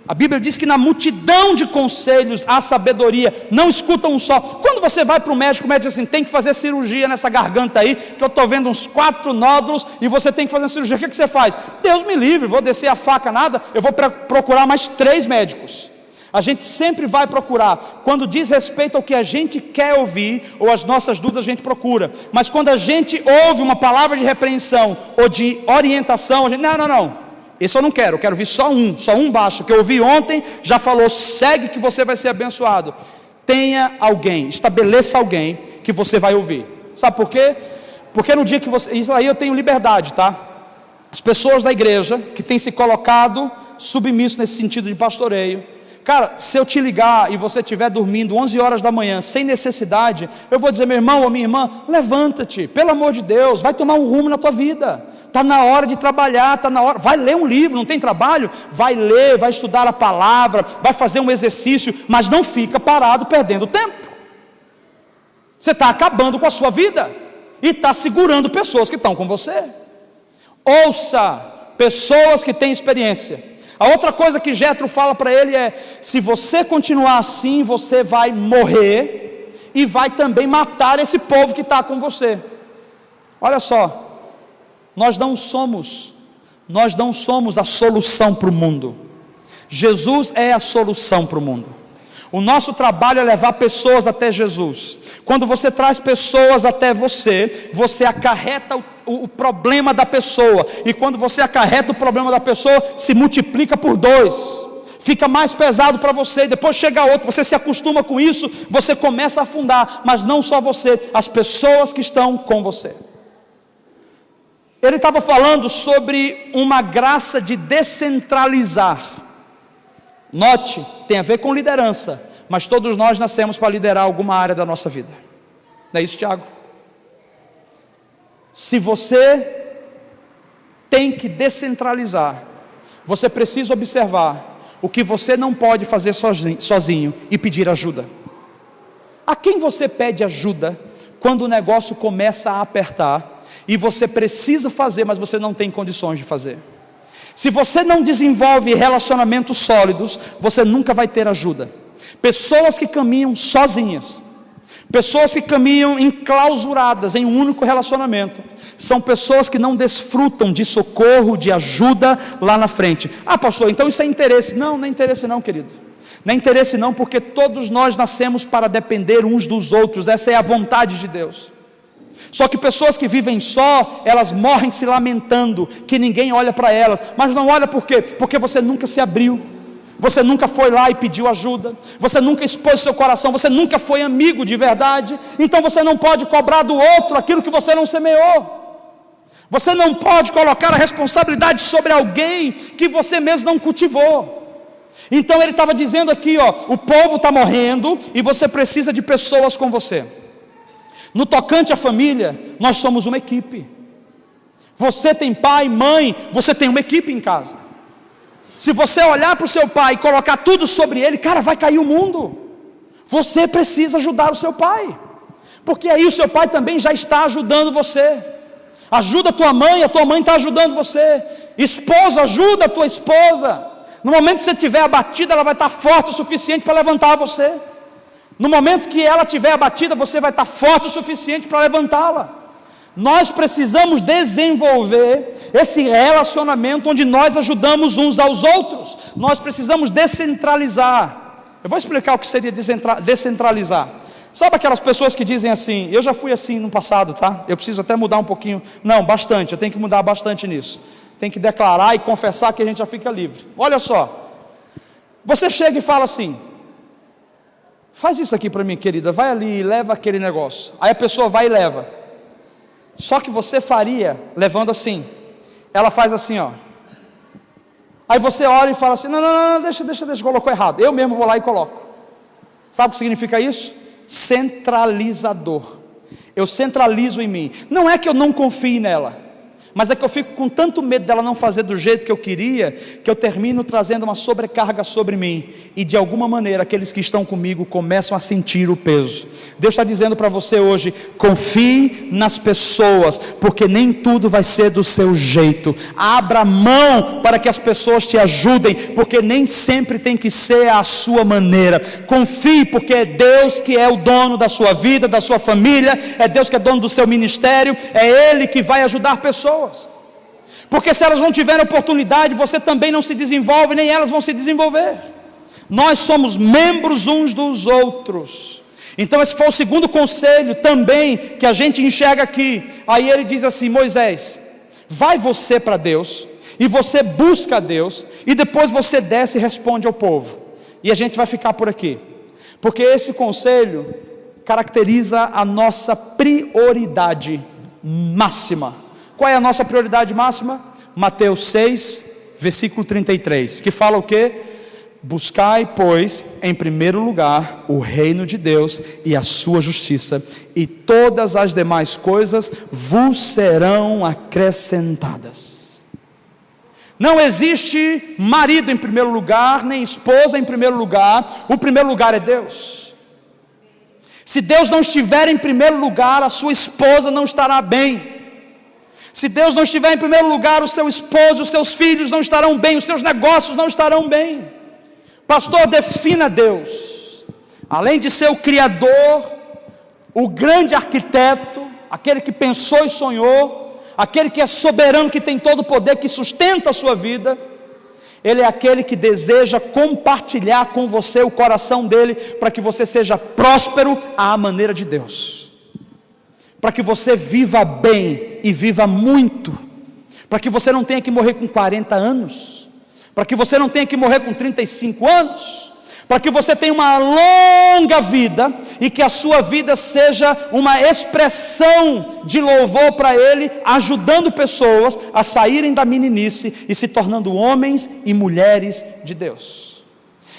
A Bíblia diz que na multidão de conselhos há sabedoria. Não escuta um só. Quando você vai para o médico diz assim, tem que fazer cirurgia nessa garganta aí, que eu estou vendo uns 4 nódulos, e você tem que fazer uma cirurgia. O que você faz? Deus me livre, vou descer a faca, nada, eu vou procurar mais 3 médicos. A gente sempre vai procurar, quando diz respeito ao que a gente quer ouvir, ou as nossas dúvidas a gente procura, mas quando a gente ouve uma palavra de repreensão, ou de orientação, a gente, não, esse eu não quero, eu quero ouvir só um basta, que eu ouvi ontem, já falou, segue que você vai ser abençoado. Tenha alguém, estabeleça alguém que você vai ouvir. Sabe por quê? Porque no dia que você, isso aí eu tenho liberdade, tá? As pessoas da igreja, que têm se colocado submisso nesse sentido de pastoreio, cara, se eu te ligar e você estiver dormindo 11 horas da manhã, sem necessidade, eu vou dizer, meu irmão ou minha irmã, levanta-te, pelo amor de Deus, vai tomar um rumo na tua vida, está na hora de trabalhar, está na hora, vai ler um livro, não tem trabalho? Vai ler, vai estudar a palavra, vai fazer um exercício, mas não fica parado perdendo tempo. Você está acabando com a sua vida, e está segurando pessoas que estão com você. Ouça pessoas que têm experiência. A outra coisa que Jetro fala para ele é, se você continuar assim, você vai morrer, e vai também matar esse povo que está com você. Olha só, nós não somos a solução para o mundo. Jesus é a solução para o mundo. O nosso trabalho é levar pessoas até Jesus. Quando você traz pessoas até você, você acarreta o problema da pessoa. E quando você acarreta o problema da pessoa, se multiplica por 2. Fica mais pesado para você, depois chega outro, você se acostuma com isso, você começa a afundar. Mas não só você, as pessoas que estão com você. Ele estava falando sobre uma graça de descentralizar. Note, tem a ver com liderança, mas todos nós nascemos para liderar alguma área da nossa vida. Não é isso, Tiago? Se você tem que descentralizar, você precisa observar o que você não pode fazer sozinho e pedir ajuda. A quem você pede ajuda quando o negócio começa a apertar e você precisa fazer, mas você não tem condições de fazer? Se você não desenvolve relacionamentos sólidos, você nunca vai ter ajuda. Pessoas que caminham sozinhas, pessoas que caminham enclausuradas em um único relacionamento, são pessoas que não desfrutam de socorro, de ajuda lá na frente. Ah, pastor, então isso é interesse. Não, não é interesse não, querido. Não é interesse não, porque todos nós nascemos para depender uns dos outros. Essa é a vontade de Deus. Só que pessoas que vivem só, elas morrem se lamentando que ninguém olha para elas. Mas não olha por quê? Porque você nunca se abriu, você nunca foi lá e pediu ajuda, você nunca expôs seu coração, você nunca foi amigo de verdade. Então você não pode cobrar do outro aquilo que você não semeou. Você não pode colocar a responsabilidade sobre alguém que você mesmo não cultivou. Então ele estava dizendo aqui, o povo está morrendo e você precisa de pessoas com você. No tocante à família, nós somos uma equipe. Você tem pai, mãe, você tem uma equipe em casa. Se você olhar para o seu pai e colocar tudo sobre ele, cara, vai cair o mundo. Você precisa ajudar o seu pai, porque aí o seu pai também já está ajudando você. Ajuda a tua mãe está ajudando você. Esposa, ajuda a tua esposa. No momento que você estiver abatida, ela vai estar forte o suficiente para levantar você. No momento que ela estiver abatida, você vai estar forte o suficiente para levantá-la. Nós precisamos desenvolver esse relacionamento onde nós ajudamos uns aos outros. Nós precisamos descentralizar. Eu vou explicar o que seria descentralizar. Sabe aquelas pessoas que dizem assim, eu já fui assim no passado, tá? Eu preciso até mudar um pouquinho. Não, bastante, eu tenho que mudar bastante nisso. Tem que declarar e confessar que a gente já fica livre. Olha só, você chega e fala assim, faz isso aqui para mim, querida, vai ali e leva aquele negócio. Aí a pessoa vai e leva. Só que você faria levando assim. Ela faz assim, Aí você olha e fala assim, não, deixa, colocou errado. Eu mesmo vou lá e coloco. Sabe o que significa isso? Centralizador. Eu centralizo em mim. Não é que eu não confie nela, mas é que eu fico com tanto medo dela não fazer do jeito que eu queria, que eu termino trazendo uma sobrecarga sobre mim, e de alguma maneira aqueles que estão comigo começam a sentir o peso. Deus está dizendo para você hoje, confie nas pessoas, porque nem tudo vai ser do seu jeito. Abra mão para que as pessoas te ajudem, porque nem sempre tem que ser a sua maneira. Confie, porque é Deus que é o dono da sua vida, da sua família, é Deus que é dono do seu ministério, é Ele que vai ajudar pessoas. Porque se elas não tiverem oportunidade, você também não se desenvolve, nem elas vão se desenvolver. Nós somos membros uns dos outros. Então esse foi o segundo conselho também que a gente enxerga aqui. Aí ele diz assim, Moisés, vai você para Deus, e você busca a Deus, e depois você desce e responde ao povo. E a gente vai ficar por aqui, porque esse conselho caracteriza a nossa prioridade máxima. Qual é a nossa prioridade máxima? Mateus 6, versículo 33, que fala o quê? Buscai, pois, em primeiro lugar o reino de Deus e a sua justiça, e todas as demais coisas vos serão acrescentadas. Não existe marido em primeiro lugar, nem esposa em primeiro lugar. O primeiro lugar é Deus. Se Deus não estiver em primeiro lugar, a sua esposa não estará bem. Se Deus não estiver em primeiro lugar, o seu esposo, os seus filhos não estarão bem, os seus negócios não estarão bem. Pastor, defina Deus. Além de ser o Criador, o grande arquiteto, aquele que pensou e sonhou, aquele que é soberano, que tem todo o poder, que sustenta a sua vida, Ele é aquele que deseja compartilhar com você o coração dele, para que você seja próspero à maneira de Deus, para que você viva bem e viva muito, para que você não tenha que morrer com 40 anos, para que você não tenha que morrer com 35 anos, para que você tenha uma longa vida, e que a sua vida seja uma expressão de louvor para Ele, ajudando pessoas a saírem da meninice e se tornando homens e mulheres de Deus.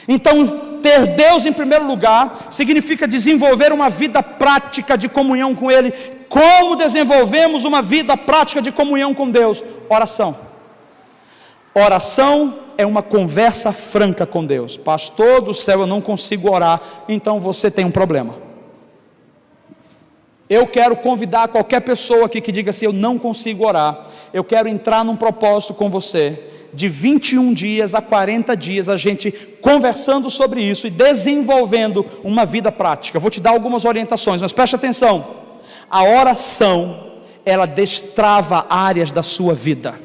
Então, ter Deus em primeiro lugar significa desenvolver uma vida prática de comunhão com Ele. Como desenvolvemos uma vida prática de comunhão com Deus? Oração. Oração é uma conversa franca com Deus. Pastor do céu, eu não consigo orar. Então você tem um problema. Eu quero convidar qualquer pessoa aqui que diga assim: eu não consigo orar. Eu quero entrar num propósito com você, de 21 dias a 40 dias, a gente conversando sobre isso e desenvolvendo uma vida prática. Eu vou te dar algumas orientações, mas preste atenção. A oração, ela destrava áreas da sua vida.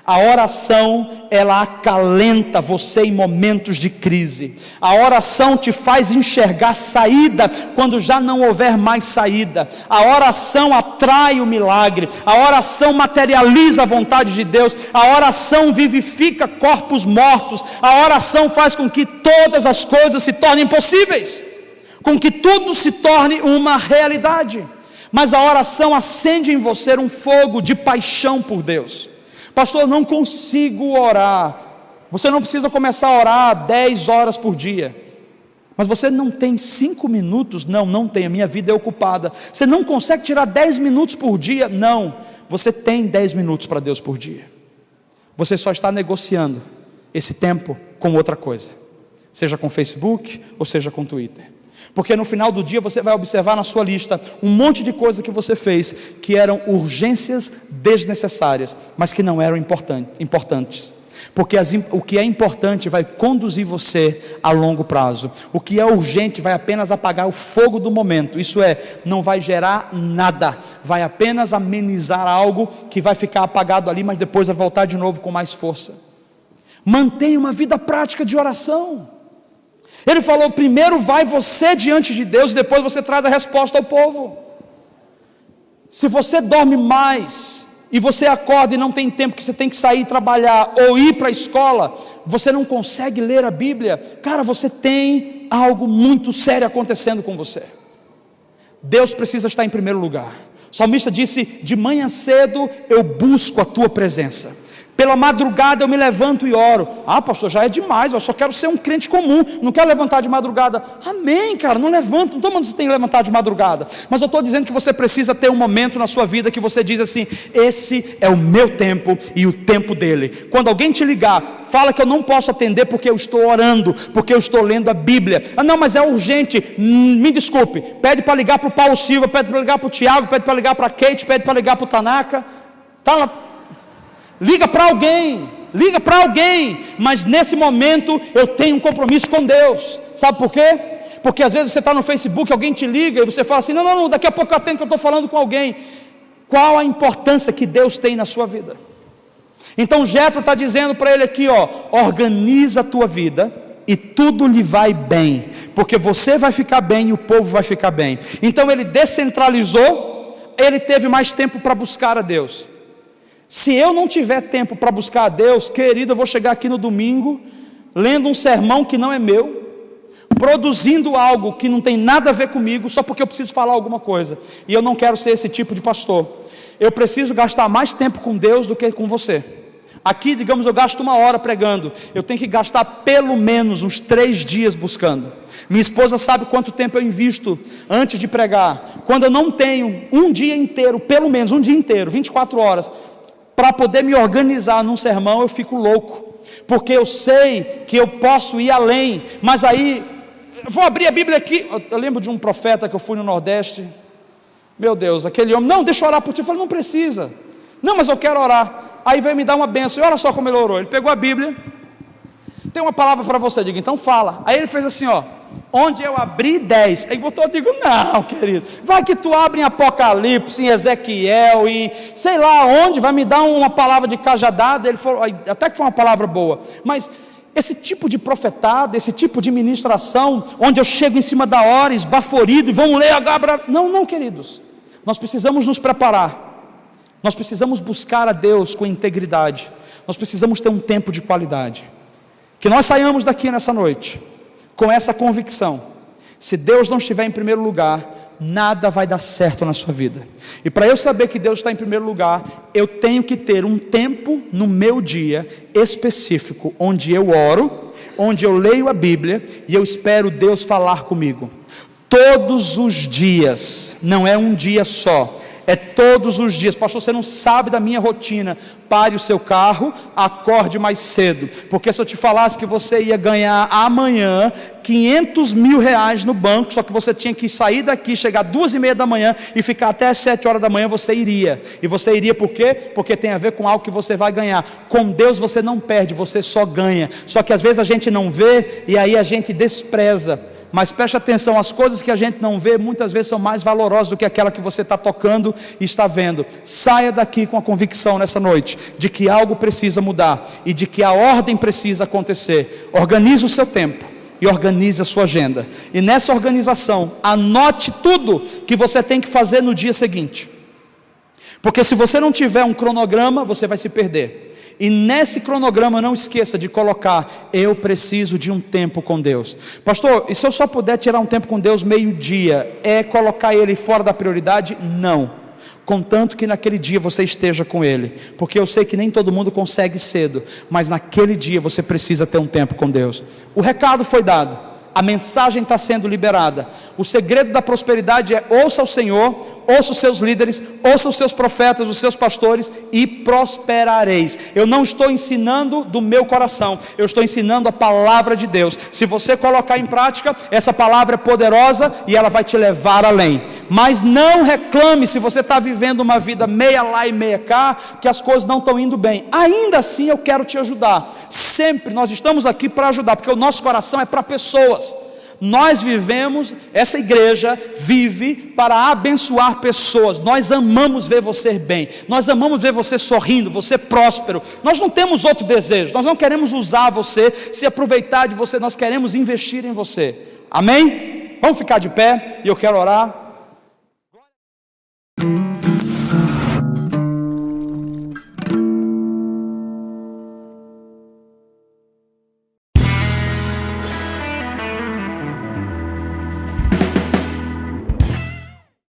A oração, ela acalenta você em momentos de crise. A oração te faz enxergar saída quando já não houver mais saída. A oração atrai o milagre. A oração materializa a vontade de Deus. A oração vivifica corpos mortos. A oração faz com que todas as coisas se tornem possíveis, com que tudo se torne uma realidade. Mas a oração acende em você um fogo de paixão por Deus. Pastor, eu não consigo orar. Você não precisa começar a orar 10 horas por dia. Mas você não tem 5 minutos? Não tem, a minha vida é ocupada. Você não consegue tirar 10 minutos por dia? Não, você tem 10 minutos para Deus por dia. Você só está negociando esse tempo com outra coisa, seja com Facebook ou seja com Twitter. Porque no final do dia você vai observar na sua lista um monte de coisa que você fez, que eram urgências desnecessárias, mas que não eram importantes. Porque o que é importante vai conduzir você a longo prazo. O que é urgente vai apenas apagar o fogo do momento. Isso é, não vai gerar nada, vai apenas amenizar algo que vai ficar apagado ali, mas depois vai voltar de novo com mais força. Mantenha uma vida prática de oração. Ele falou: primeiro vai você diante de Deus, e depois você traz a resposta ao povo. Se você dorme mais, e você acorda e não tem tempo, que você tem que sair trabalhar, ou ir para a escola, você não consegue ler a Bíblia, cara, você tem algo muito sério acontecendo com você. Deus precisa estar em primeiro lugar. O salmista disse: de manhã cedo eu busco a tua presença. Pela madrugada eu me levanto e oro. Ah, pastor, já é demais, eu só quero ser um crente comum, não quero levantar de madrugada. Amém, cara, não levanto, não estou mandando você tem que levantar de madrugada, mas eu estou dizendo que você precisa ter um momento na sua vida que você diz assim: esse é o meu tempo e o tempo dele. Quando alguém te ligar, fala que eu não posso atender porque eu estou orando, porque eu estou lendo a Bíblia. Ah, não, mas é urgente, me desculpe, pede para ligar para o Paulo Silva, pede para ligar para o Tiago, pede para ligar para a Kate, pede para ligar para o Tanaka, tá lá. Liga para alguém, mas nesse momento eu tenho um compromisso com Deus. Sabe por quê? Porque às vezes você está no Facebook, alguém te liga e você fala assim: não, daqui a pouco eu atendo que eu estou falando com alguém. Qual a importância que Deus tem na sua vida? Então Jetro está dizendo para ele aqui, organiza a tua vida e tudo lhe vai bem, porque você vai ficar bem e o povo vai ficar bem. Então ele descentralizou, ele teve mais tempo para buscar a Deus. Se eu não tiver tempo para buscar a Deus, querido, eu vou chegar aqui no domingo, lendo um sermão que não é meu, produzindo algo que não tem nada a ver comigo, só porque eu preciso falar alguma coisa, e eu não quero ser esse tipo de pastor. Eu preciso gastar mais tempo com Deus do que com você. Aqui, digamos, eu gasto 1 hora pregando, eu tenho que gastar pelo menos uns 3 dias buscando. Minha esposa sabe quanto tempo eu invisto antes de pregar. Quando eu não tenho um dia inteiro, pelo menos um dia inteiro, 24 horas, para poder me organizar num sermão, eu fico louco, porque eu sei que eu posso ir além. Mas aí, vou abrir a Bíblia aqui. Eu lembro de um profeta que eu fui no Nordeste. Meu Deus, aquele homem: não, deixa eu orar por ti. Eu falei: não precisa. Não, mas eu quero orar. Aí veio me dar uma bênção, e olha só como ele orou. Ele pegou a Bíblia, Tem uma palavra para você. Eu digo, então fala. Aí ele fez assim, ó, onde eu abri 10. Aí botou, eu digo, não, querido, vai que tu abre em Apocalipse, em Ezequiel, em sei lá onde, vai me dar uma palavra de cajadada. Ele falou, até que foi uma palavra boa, mas esse tipo de profetada, esse tipo de ministração, onde eu chego em cima da hora, esbaforido, e vamos ler a Gabra. Não, queridos, nós precisamos nos preparar, nós precisamos buscar a Deus com integridade, nós precisamos ter um tempo de qualidade. Que nós saiamos daqui nessa noite com essa convicção: se Deus não estiver em primeiro lugar, nada vai dar certo na sua vida. E para eu saber que Deus está em primeiro lugar, eu tenho que ter um tempo no meu dia específico, onde eu oro, onde eu leio a Bíblia e eu espero Deus falar comigo. Todos os dias, não é um dia só, é todos os dias. Pastor, você não sabe da minha rotina. Pare o seu carro, acorde mais cedo, porque se eu te falasse que você ia ganhar amanhã 500 mil reais no banco, só que você tinha que sair daqui, chegar 2h30 da manhã e ficar até 7 horas da manhã, você iria. E você iria por quê? Porque tem a ver com algo que você vai ganhar. Com Deus você não perde, você só ganha. Só que às vezes a gente não vê e aí a gente despreza. Mas preste atenção, as coisas que a gente não vê muitas vezes são mais valorosas do que aquela que você está tocando e está vendo. Saia daqui com a convicção nessa noite de que algo precisa mudar e de que a ordem precisa acontecer. Organize o seu tempo e organize a sua agenda, e nessa organização anote tudo que você tem que fazer no dia seguinte, porque se você não tiver um cronograma, você vai se perder. E nesse cronograma não esqueça de colocar: eu preciso de um tempo com Deus. Pastor, e se eu só puder tirar um tempo com Deus meio-dia, é colocar Ele fora da prioridade? Não, contanto que naquele dia você esteja com Ele, porque eu sei que nem todo mundo consegue cedo, mas naquele dia você precisa ter um tempo com Deus. O recado foi dado, a mensagem está sendo liberada. O segredo da prosperidade é: ouça o Senhor, ouça os seus líderes, ouça os seus profetas, os seus pastores, e prosperareis. Eu não estou ensinando do meu coração, eu estou ensinando a palavra de Deus. Se você colocar em prática, essa palavra é poderosa e ela vai te levar além. Mas não reclame se você está vivendo uma vida meia lá e meia cá, que as coisas não estão indo bem. Ainda assim eu quero te ajudar. Sempre nós estamos aqui para ajudar, porque o nosso coração é para pessoas. Nós vivemos, essa igreja vive para abençoar pessoas. Nós amamos ver você bem, nós amamos ver você sorrindo, você próspero. Nós não temos outro desejo, nós não queremos usar você, se aproveitar de você, nós queremos investir em você. Amém? Vamos ficar de pé e eu quero orar.